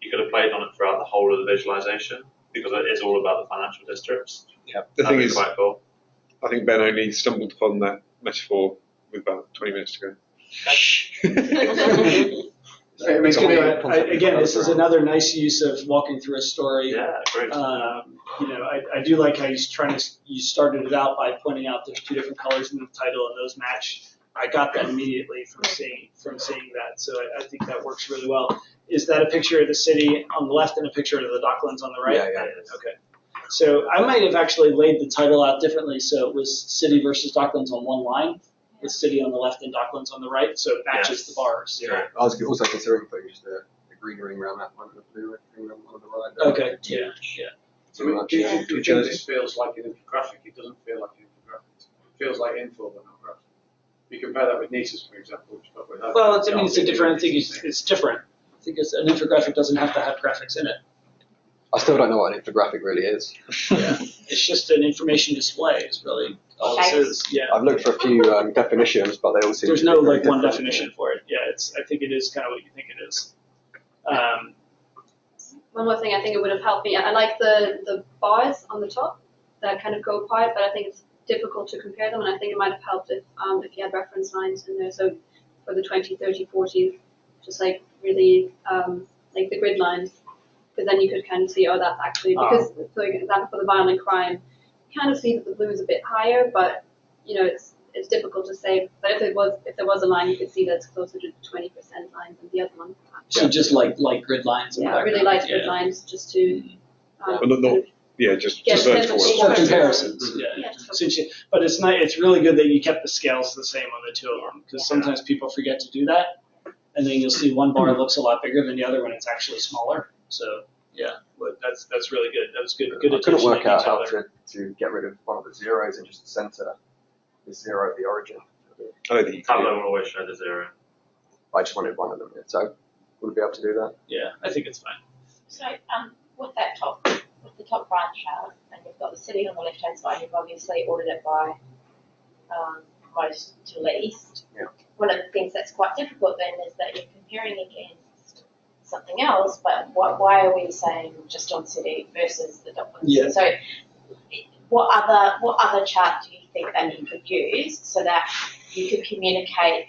You could have played on it throughout the whole of the visualization because it is all about the financial districts. Yeah. The That'd thing be is, quite cool. I think Ben only stumbled upon that metaphor with about 20 minutes to go. I mean, It's to me, good, but again, this is another nice use of walking through a story. Yeah, great. I do like how you started it out by pointing out there's two different colors in the title and those match. I got that immediately from seeing that, so I think that works really well. Is that a picture of the city on the left and a picture of the Docklands on the right? Yeah. Okay. So I might have actually laid the title out differently, so it was city versus Docklands on one line, with city on the left and Docklands on the right, so it matches the bars. Yeah. I was also considering putting just the green ring around that one and the blue ring around one on the right. there. Okay. Yeah. I mean, do you think Changes. this feels like an infographic? It doesn't feel like an infographic. It feels like info, but not graphic. You compare that with Nisa's, for example, which probably has. Well, it's a different. I think it's different. I think an infographic doesn't have to have graphics in it. I still don't know what an infographic really is. Yeah. It's just an information display. Is really all this is. Yeah. I've looked for a few definitions, but they all seem There's to no be very like one different. definition for it. Yeah. I think it is kind of what you think it is. One more thing I think it would have helped me. I like the bars on the top that kind of go apart, but I think it's difficult to compare them, and I think it might have helped if you had reference lines in there. So for the 20, 30, 40, just like really like the grid lines, because then you could kind of see, oh, that's actually, because for example, for the violent crime, you kind of see that the blue is a bit higher, but it's difficult to say. But if there was a line, you could see that's closer to 20% line than the other one. So just like grid lines. Yeah, I really like grid lines just to. Well, not, yeah, just Get a search sense of for shape. it. For comparisons, yeah. Yeah. But it's not. It's really good that you kept the scales the same on the two of them, because sometimes people forget to do that, and then you'll see one bar looks a lot bigger than the other when it's actually smaller. So yeah, but that's really good. That was good. Good I couldn't attention work to out detail how there. to get rid of one of the zeros and just center the zero at the origin. I don't think you Tableau can. will always show the zero. I just wanted one of them, so wouldn't be able to do that. Yeah, I think it's fine. So with the top right chart, and you've got the city on the left hand side, you've obviously ordered it by most to least. Yeah. One of the things that's quite difficult then is that you're comparing against something else, but why are we saying just on city versus the Docklands? Yeah. So what other chart do you think that you could use so that you could communicate,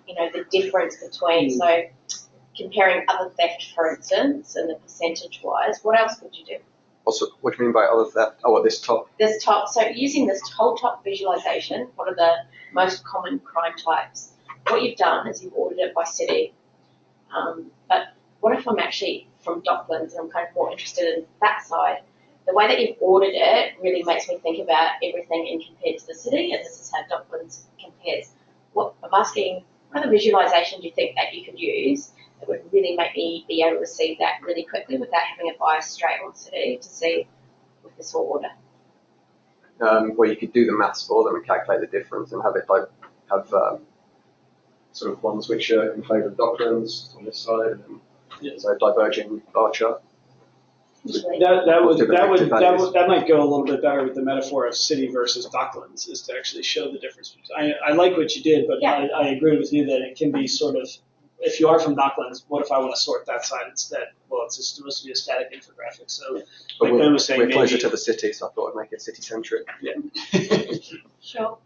the difference between, so comparing other theft, for instance, and the percentage wise, what else could you do? Also, what do you mean by other theft? Oh, this top? This top, so using this whole top visualization, what are the most common crime types? What you've done is you've ordered it by city. But what if I'm actually from Docklands and I'm kind of more interested in that side? The way that you've ordered it really makes me think about everything in compared to the city, and this is how Docklands compares. What I'm asking, what other visualization do you think that you could use that would really make me be able to see that really quickly without having a bias straight on city to see with this whole order? Well, you could do the maths for them and calculate the difference and have it sort of ones which are in favour of Docklands on this side, and so diverging bar chart. That might go a little bit better with the metaphor of city versus Docklands, is to actually show the difference. I like what you did, but Yeah. I agree with you that it can be sort of, if you are from Docklands, what if I want to sort that side instead? Well, it's supposed to be a static infographic, so But like Ben was saying, we're closer maybe. to the city, so I thought I'd make it city-centric. Yeah. Sure.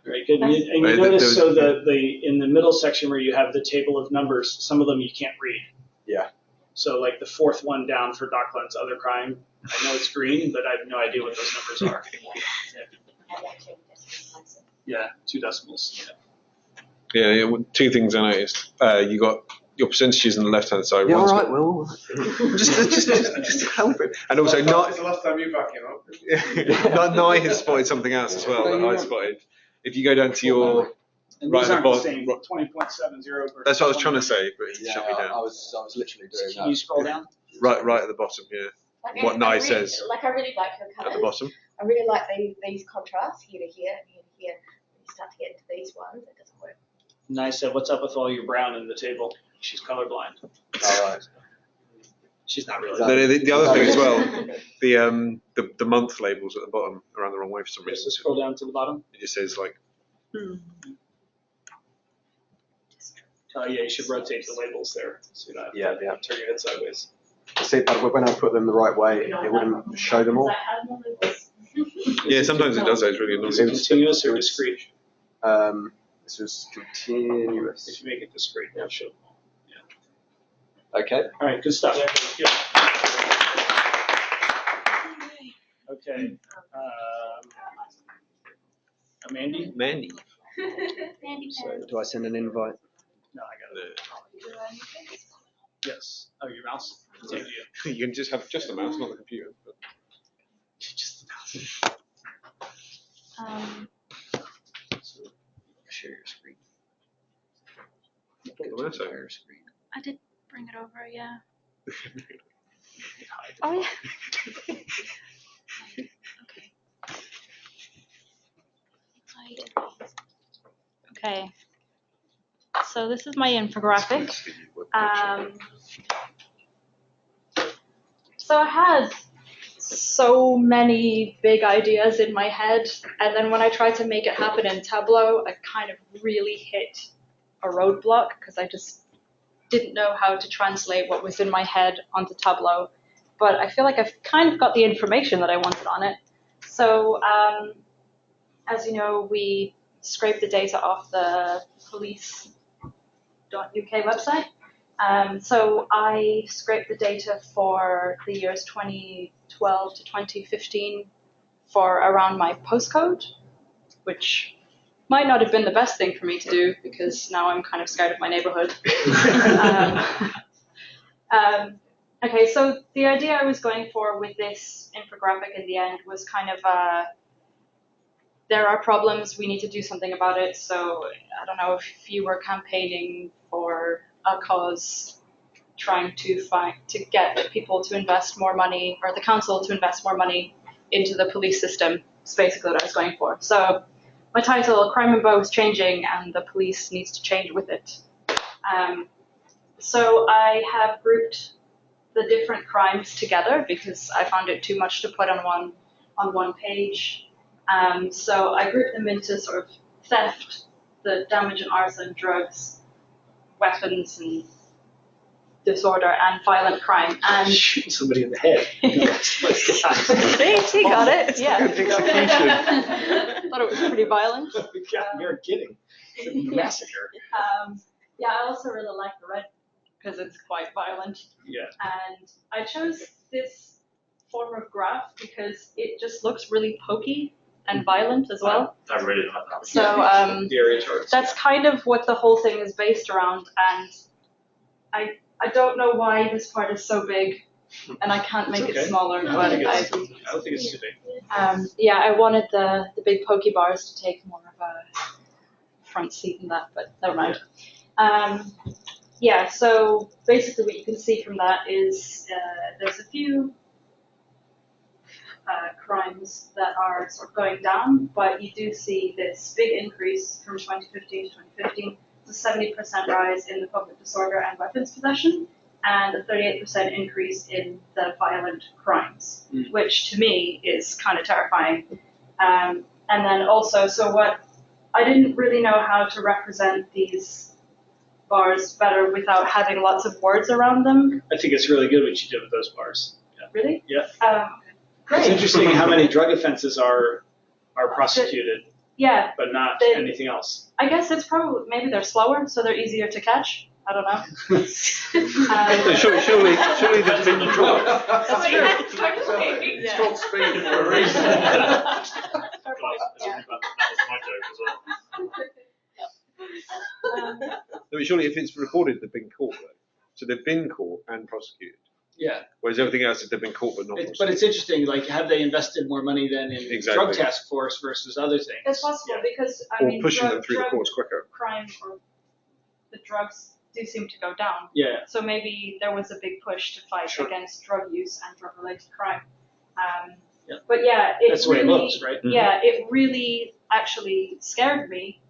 Very good. And you Right, notice, so in the middle section where you have the table of numbers, some of them you can't read. Yeah. So like the fourth one down for Docklands, other crime, I know it's green, but I have no idea what those numbers are. Yeah, 2 decimals. Yeah. Well, 2 things I noticed. You got your percentages on the left-hand side. Yeah, all One's right, got- Will. just help it. And also, It's the last time you back him up. Nye has spotted something else as well that I spotted. If you go down to your And right these at the aren't the bottom, same, 20.70 versus that's what I was trying to say, but he Yeah, shut me I down. was literally doing Can that. you scroll down? Right at the bottom here. Like, What I Nye really, says Like I really like your at the colours. bottom. I really like these contrasts here to here and here to here. When you start to get into these ones, it doesn't work. Nice. What's up with all your brown in the table? She's colorblind. All right. She's not really. The other thing as well, the month labels at the bottom are around the wrong way for some So reason. scroll down to the bottom. It just says like. Oh yeah, you should rotate the labels there. So you don't have to turn your head sideways. See, but when I put them the right way, it wouldn't show them all. Yeah, sometimes it does. It's really Is it annoying. continuous or discrete? This was continuous. If you make it discrete, it'll show. Okay. All right, good stuff. Okay. Mandy? Mandy. So do I send an invite? No, I got it. Yes. Oh, your mouse? Same to you. You can just have just the mouse, not the computer. But. Just the mouse. Share your screen. Put the mouse over. Share screen. I did bring it over, yeah. Oh, yeah. Okay. So this is my infographic. So I had so many big ideas in my head, and then when I tried to make it happen in Tableau, I kind of really hit a roadblock because I just didn't know how to translate what was in my head onto Tableau. But I feel like I've kind of got the information that I wanted on it. So as you know, we scrape the data off the police.uk website. So I scraped the data for the years 2012 to 2015 for around my postcode, which might not have been the best thing for me to do because now I'm kind of scared of my neighborhood. Okay, so the idea I was going for with this infographic in the end was kind of there are problems, we need to do something about it. So I don't know if you were campaigning for a cause, trying to get people to invest more money, or the council to invest more money into the police system. It's basically what I was going for. So my title, Crime and Bow, is changing and the police needs to change with it. So I have grouped the different crimes together because I found it too much to put on one page. So I grouped them into sort of theft, the damage and arson, drugs, weapons and disorder, and violent crime. And shooting somebody in the head. he got it. Yeah. Thought it was pretty violent. You're kidding. It's a massacre. Yeah, I also really like the red because it's quite violent. Yeah. And I chose this form of graph because it just looks really pokey and violent as well. I really like that. So The area charts. that's kind of what the whole thing is based around, and I don't know why this part is so big, and I can't make it smaller. But I don't think it's too big. yeah, I wanted the big pokey bars to take more of a front seat in that, but never mind. Yeah, so basically what you can see from that is there's a few crimes that are sort of going down, but you do see this big increase from 2015 to 2015. It's a 70% rise in the public disorder and weapons possession, and a 38% increase in the violent crimes, which to me is kind of terrifying. And then also, so what I didn't really know how to represent these bars better without having lots of words around them. I think it's really good what you did with those bars. Yeah. Really? Yeah. Great. It's interesting how many drug offenses are prosecuted, Yeah. but not anything else. I guess it's probably, maybe they're slower, so they're easier to catch. I don't know. Surely there's been That's true. It's called speed for a reason. That was my joke as well. surely if it's recorded, they've been caught though. So they've been caught and prosecuted. Yeah, Whereas everything else is they've been caught but not but prosecuted. it's interesting. Like, have they invested more money than in Exactly. drug task force versus other things? It's possible because I Or mean, pushing them through the drug courts quicker. crime or the drugs do seem to go down. Yeah. So maybe there was a big push to fight Sure. against drug use and drug-related crime. Yep. But yeah, it That's the way really, it looks, right? Yeah, it really actually scared me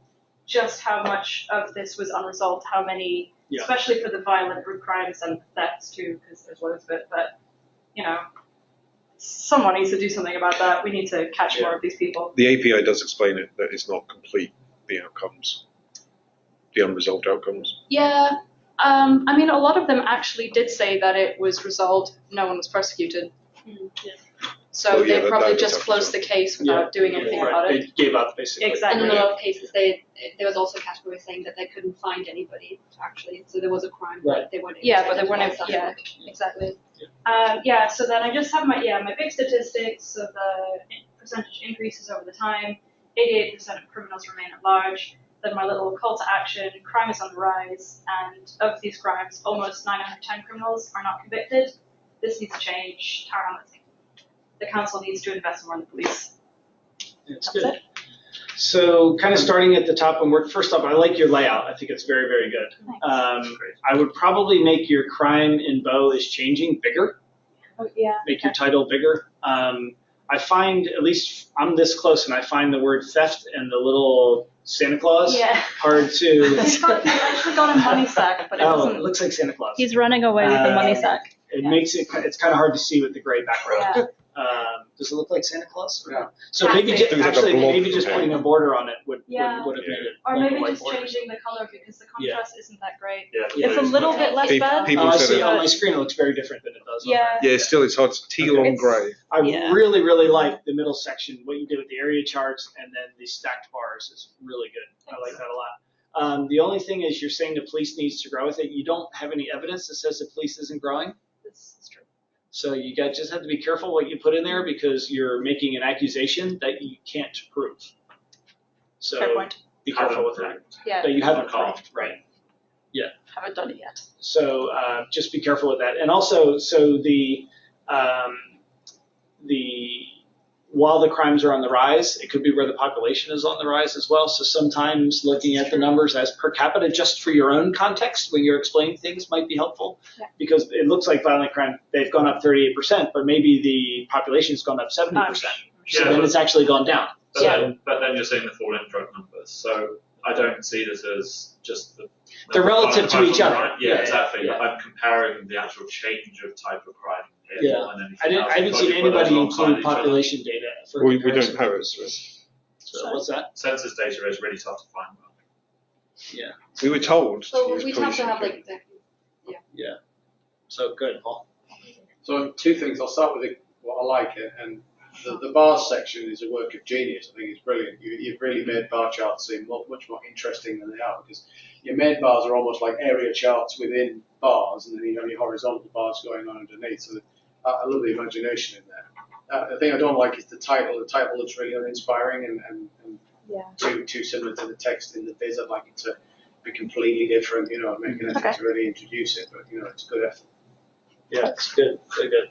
just how much of this was unresolved, how many, Yeah. especially for the violent group crimes and thefts too, because there's loads of it, but, you know, someone needs to do something about that. We need to catch more of these people. The API does explain it, that it's not complete, the outcomes, the unresolved outcomes. Yeah. I mean, a lot of them actually did say that it was resolved. No one was prosecuted. So Oh, yeah, they probably that just was closed the case without doing anything Right. about it. They gave up basically. And in a lot of cases, there was also a category saying that they couldn't find anybody actually. So there was a crime, Right. but they weren't. Yeah, able but to they weren't identify able- someone. Exactly. So then I just have my big statistics of the percentage increases over the time. 88% of criminals remain at large. Then my little call to action, crime is on the rise, and of these crimes, almost 9 out of 10 criminals are not convicted. This needs to change. The council needs to invest more in the police. It's good. So kind of starting at the top and work, first off, I like your layout. I think it's very, very good. I would probably make your crime in Bow is changing bigger. Oh, yeah. Make your title bigger. I find, at least I'm this close, and I find the word theft and the little Santa Claus Yeah. hard to. He's actually got a money sack, but it Oh, doesn't. it looks like Santa Claus. He's running away with a money sack. It makes it, it's kind of hard to see with the gray background. Yeah. Does it look like Santa Claus? Yeah. So maybe Looks like a actually blob maybe just from putting a border on it would Yeah. have made it. Or like a maybe white just border. changing the color because the contrast isn't that great. Yeah, It's a little bit less bad. People Oh, I said see. it. On my screen, it looks very different than it does. on Yeah. Yeah, still it's hard. Teal on It's- grey. I Yeah. really, really like the middle section. What you did with the area charts and then the stacked bars is really good. I like that a lot. The only thing is you're saying the police needs to grow with it. You don't have any evidence that says the police isn't growing. This is true. So you just have to be careful what you put in there because you're making an accusation that you can't prove. So Fair point. be careful with that. Yeah. That you haven't Can't. proved, right? Haven't done it yet. So just be careful with that. And also, so the while the crimes are on the rise, it could be where the population is on the rise as well. So sometimes looking at the numbers as per capita, just for your own context, when you're explaining things, might be helpful. Yeah. Because it looks like violent crime, they've gone up 38%, but maybe the population's gone up 70%. So Yeah, then but- it's actually gone down. But then you're seeing the fall in drug numbers. So I don't see this as just the. They're relative to each other. Right? Yeah, Yeah, exactly. yeah. I'm comparing the actual change of type of crime here Yeah. more than anything else. I haven't Because seen you put those anybody alongside include each other. population data for We comparison. don't have it. So So what's that? Census data is really tough to find. Yeah. we were told. So to use we'd have police to have security. like So good, Paul. So two things. I'll start with what I like it, and the bars section is a work of genius. I think it's brilliant. You've really made bar charts seem much more interesting than they are because your main bars are almost like area charts within bars, and then you have your horizontal bars going on underneath. So I love the imagination in there. The thing I don't like is the title. The title looks really uninspiring and too similar to the text in the biz. I'd like it to be completely different, and make an effort to really introduce it. But it's good effort. Yeah, it's good. Very good.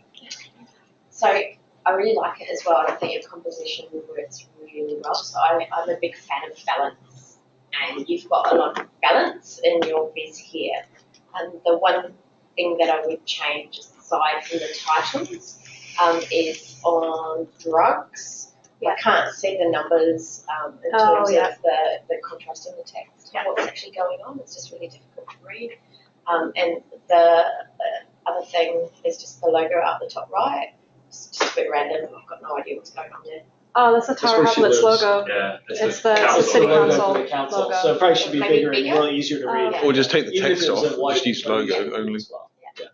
So I really like it as well, and I think your composition works really well. So I'm a big fan of balance, and you've got a lot of balance in your biz here. And the one thing that I would change, aside from the titles, is on drugs. I can't see the numbers in terms of the contrast in the text. What's actually going on? It's just really difficult to read. And the other thing is just the logo up the top right. It's just a bit random. I've got no idea what's going on there. Oh, that's the That's Tower where she Hamlets lives. logo. Yeah, It's the council. city Logo council for the council. logo. So it probably should be Maybe bigger and a bigger? little easier to read. Yeah. Or just take the Even if text it was off. in white, Just use it would be logo good only. as well.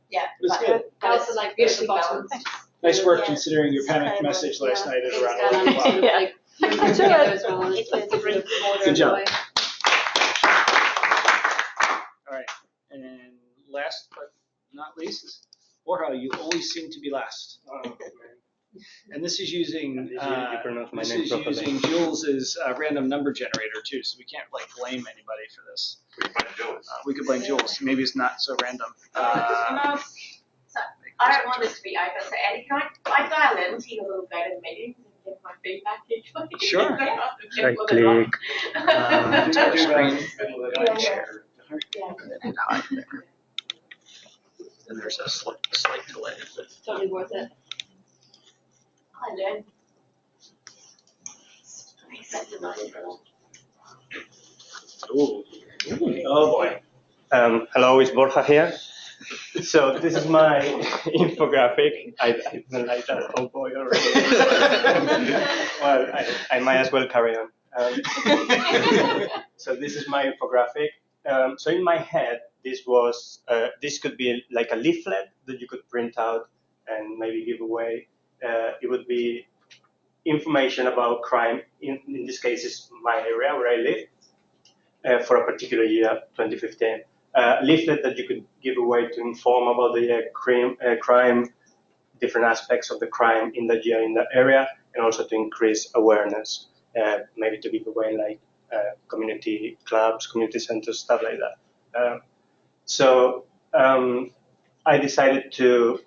Yeah, It's but, good. but also it's like beautifully the bottom. balanced. Nice work Yeah. considering your panicked Kind of, message last night at It's around kind 11 of sort o'clock. of Yeah. like It's together good. as well. It's like Good order job. away. All right. And last but not least, Borja, you always seem to be last. Oh, man. And this is using You pronounce my name properly. Jules's random number generator too, so we can't like blame anybody for this. We can blame Jules. We could blame Jules. Maybe it's not so random. So I don't want this to be over. So Eddie, can I dial into your little go to meetings and give my feedback each week? Sure. Right click. Entire screen. Yeah. And hide there. And there's a slight delay. Totally worth it. I learned. Ooh. Oh boy. Hello, it's Borja here. So this is my infographic. I don't like that. Oh boy, already. Well, I might as well carry on. So this is my infographic. So in my head, this could be like a leaflet that you could print out and maybe give away. It would be information about crime. In this case, it's my area where I live for a particular year, 2015. Leaflet that you could give away to inform about the crime, different aspects of the crime in that year in that area, and also to increase awareness, maybe to give away like community clubs, community centers, stuff like that. So I decided to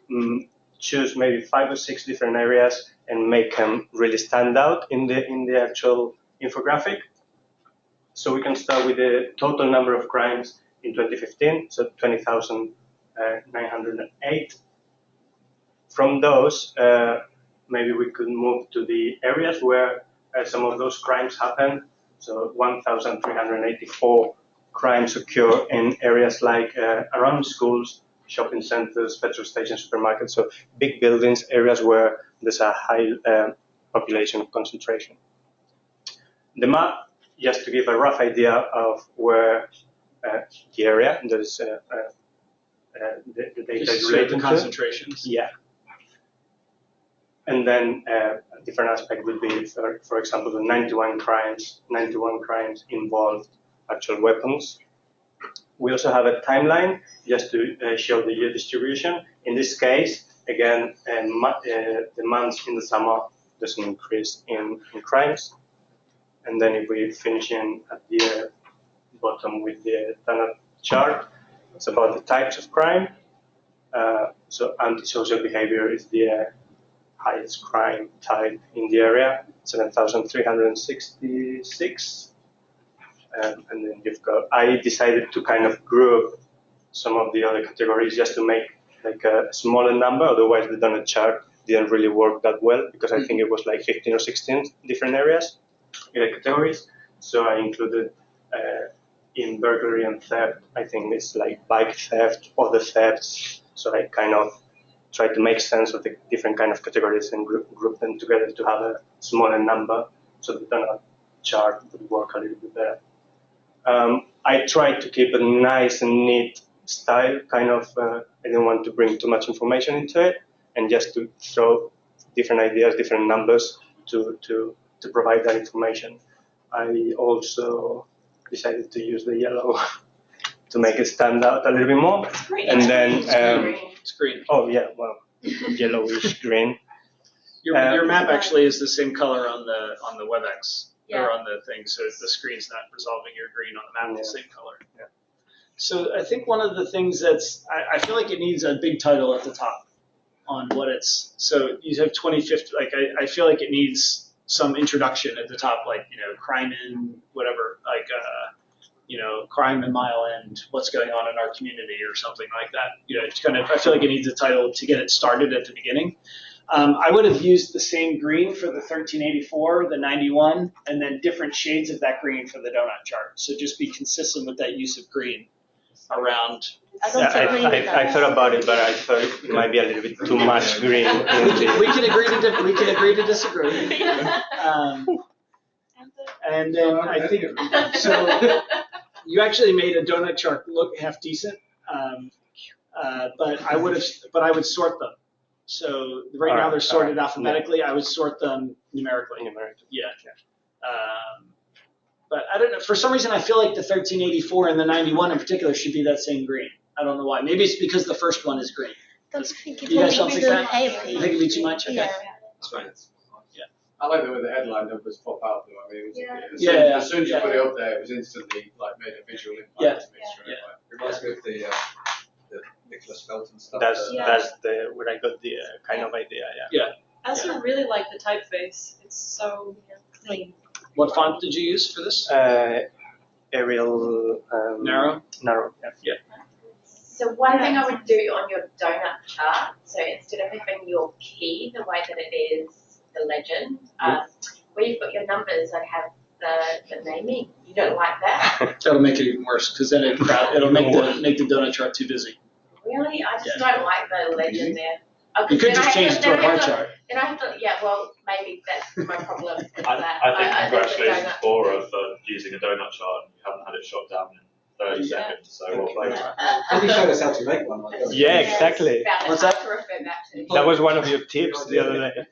choose maybe 5 or 6 different areas and make them really stand out in the actual infographic. So we can start with the total number of crimes in 2015, so 20,908. From those, maybe we could move to the areas where some of those crimes happen. So 1,384 crimes occur in areas like around schools, shopping centers, petrol stations, supermarkets, so big buildings, areas where there's a high population concentration. The map, just to give a rough idea of where the area that is the data is related to concentrations. Yeah. And then a different aspect would be, for example, the 91 crimes involved actual weapons. We also have a timeline just to show the year distribution. In this case, again, the months in the summer there's an increase in crimes. And then if we finish in at the bottom with the standard chart, it's about the types of crime. So antisocial behavior is the highest crime type in the area, 7,366. And then you've got, I decided to kind of group some of the other categories just to make like a smaller number, otherwise the donut chart didn't really work that well because I think it was like 15 or 16 different areas, categories. So I included in burglary and theft, I think it's like bike theft, other thefts. So I kind of tried to make sense of the different kind of categories and group them together to have a smaller number so the donut chart would work a little bit better. I tried to keep a nice and neat style, kind of, I didn't want to bring too much information into it, and just to throw different ideas, different numbers to provide that information. I also decided to use the yellow to make it stand out a little bit more. And then, it's green. Oh yeah, well, yellowish green. Your map actually is the same color on the WebEx. Yeah. Or on the thing, so the screen's not resolving your green on the map, the same color. Yeah. So I think one of the things I feel like it needs a big title at the top on what it's, so you have 2050, like I feel like it needs some introduction at the top, like, crime in whatever, like, crime in Mile End, what's going on in our community or something like that. It's kind of, I feel like it needs a title to get it started at the beginning. I would have used the same green for the 1384, the 91, and then different shades of that green for the donut chart. So just be consistent with that use of green around. I don't agree with that. I thought about it, but I thought it might be a little bit too much green. We can agree to disagree. And then I think so. You actually made a donut chart look half decent, but I would sort them. So right now they're sorted alphabetically. I would sort them numerically. Yeah. But I don't know. For some reason, I feel like the 1384 and the 91 in particular should be that same green. I don't know why. Maybe it's because the first one is green. Don't think it You will guys be don't think too that? heavy. You think it'd be too much? Okay. Yeah. That's fine. I like the way the headline numbers pop out though. I mean, as soon as you put it up there, it was instantly like made a visual impact Yeah. to me straight away. Reminds me of the Nicholas Felton stuff. That's the where I got the kind of idea. Yeah. I also really like the typeface. It's so clean. What font did you use for this? Arial. Narrow? Narrow. Yeah. So one thing I would do on your donut chart, so instead of having your key the way that it is the legend, where you've got your numbers, I'd have the naming. You don't like that? That'll make it even worse because then it'll make the donut chart too busy. Really? I just don't like the legend there. You could just change it to a bar chart. Then I have to, well, maybe that's my problem. I think congratulations, Bora, for using a donut chart and you haven't had it shot down in 30 seconds, so well played. Have you showed us how to make one like that? Yeah, exactly. What's that? That was one of your tips the other day.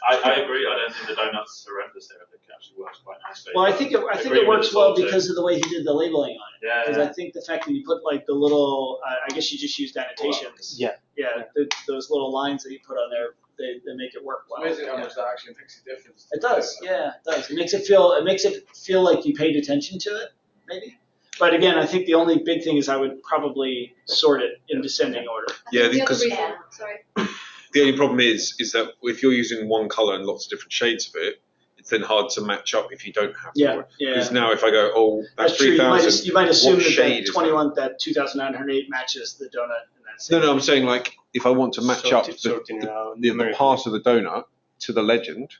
I agree. I don't think the donut's horrendous there. I think it actually works quite nicely. Well, I think it works well because of the way he did the labeling on it. Yeah. Because I think the fact that you put like the little, I guess you just used annotations. Yeah. Yeah. Those little lines that you put on there, they make it work well. It's amazing how much that actually makes a difference. It does. Yeah, it does. It makes it feel like you paid attention to it, maybe. But again, I think the only big thing is I would probably sort it in descending order. Yeah, The other because reason, sorry. the only problem is that if you're using one colour and lots of different shades of it, it's then hard to match up if you don't have Yeah, Because now if I go, that's true. 3,000. You might assume what shade that is 2,908 matches the donut. And that's No, I'm saying like if I want to match up the part of the donut to the legend,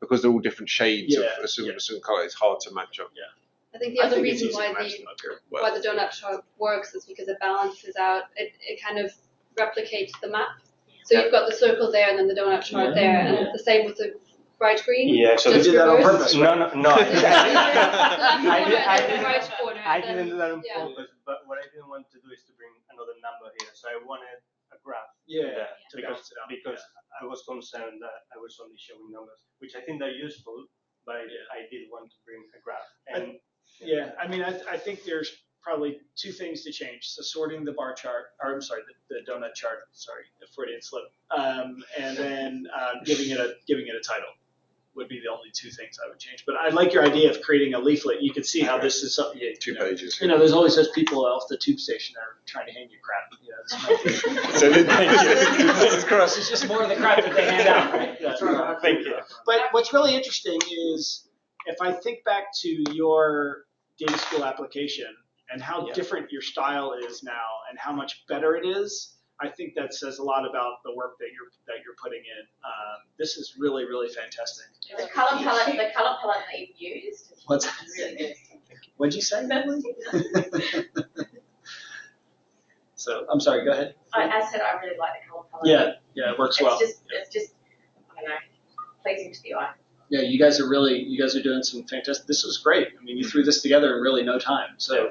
because they're all different shades of a certain colour, it's hard to match up. Yeah. I think the other think it's reason easy why to match the them up here. why the donut chart works is because it balances out. It kind of replicates the map. So you've got the circle there and then the donut chart there, and it's the same with the bright green. Yeah, so You just did that on reversed. purpose. No. I didn't do that on yeah. purpose, but what I didn't want to do is to bring another number here. So I wanted a graph. Yeah. there, because I was concerned that I was only showing numbers, which I think they're useful, but I did want to bring a graph. And Yeah, I mean, I think there's probably two things to change. So sorting the bar chart, or I'm sorry, the donut chart. Sorry, the Freudian slip, and then giving it a title would be the only two things I would change. But I like your idea of creating a leaflet. You can see how this is something. 2 pages. You know, there's always those people off the tube station that are trying to hand you crap. You know, this is just more of the crap that they hand out, right? Yeah. Thank you. But what's really interesting is if I think back to your data school application and how different your style is now and how much better it is, I think that says a lot about the work that you're putting in. This is really, really fantastic. The color palette that you've used is What's really good. What'd you say, Natalie? So I'm sorry. Go ahead. I said I really like the color palette. Yeah, it works well. It's just I don't know, pleasing to the eye. Yeah, you guys are doing some fantastic. This was great. I mean, you threw this together in really no time. So,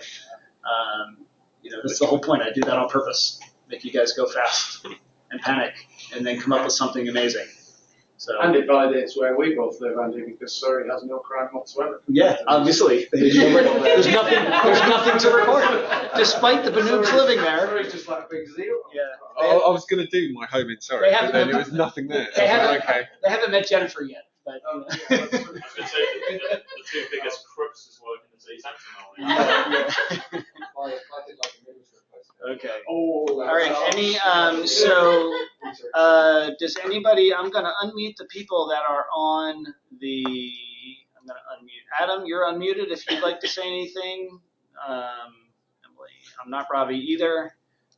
that's the whole point. I do that on purpose. Make you guys go fast and panic, and then come up with something amazing. So. And it validates where we both live, Andy, because Surrey has no crime whatsoever. Yeah, obviously. There's nothing to record, despite the Banoobs living there. Surrey's just like a big zero. Yeah. I was going to do my home in Surrey, but then there was nothing there. So They haven't met Jennifer yet. But, I was going to say the two biggest crooks is working in the city centre now. Okay. Oh, All right. Does anybody? I'm going to unmute the people that are on the. I'm going to unmute Adam. You're unmuted. If you'd like to say anything, Emily. I'm not Ravi either.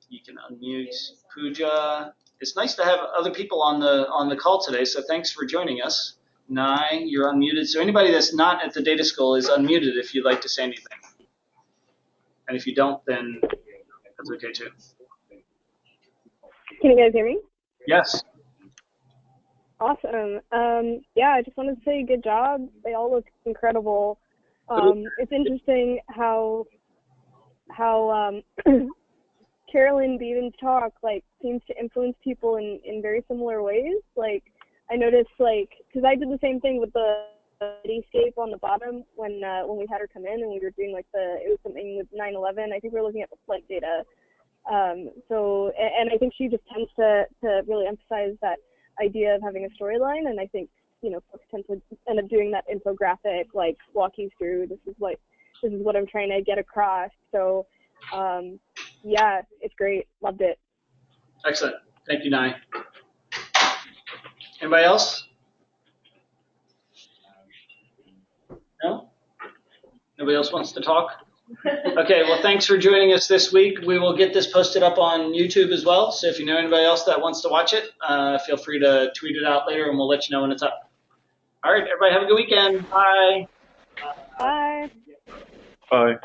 You can unmute Pooja. It's nice to have other people on the call today. So thanks for joining us. Nye, you're unmuted. So anybody that's not at the data school is unmuted if you'd like to say anything. And if you don't, then that's okay too. Can you guys hear me? Yes. Awesome. Yeah, I just wanted to say good job. They all look incredible. It's interesting how Carolyn Beaven's talk seems to influence people in very similar ways. I noticed because I did the same thing with the cityscape on the bottom when we had her come in and we were doing it was something with 9/11. I think we were looking at the flight data, So, and I think she just tends to really emphasize that idea of having a storyline. And I think, folks tend to end up doing that infographic, like walk you through, this is what I'm trying to get across. So, yeah, it's great. Loved it. Excellent. Thank you, Nai. Anybody else? No? Nobody else wants to talk? Okay, well, thanks for joining us this week. We will get this posted up on YouTube as well. So if you know anybody else that wants to watch it, feel free to tweet it out later and we'll let you know when it's up. All right, everybody have a good weekend. Bye. Bye. Bye.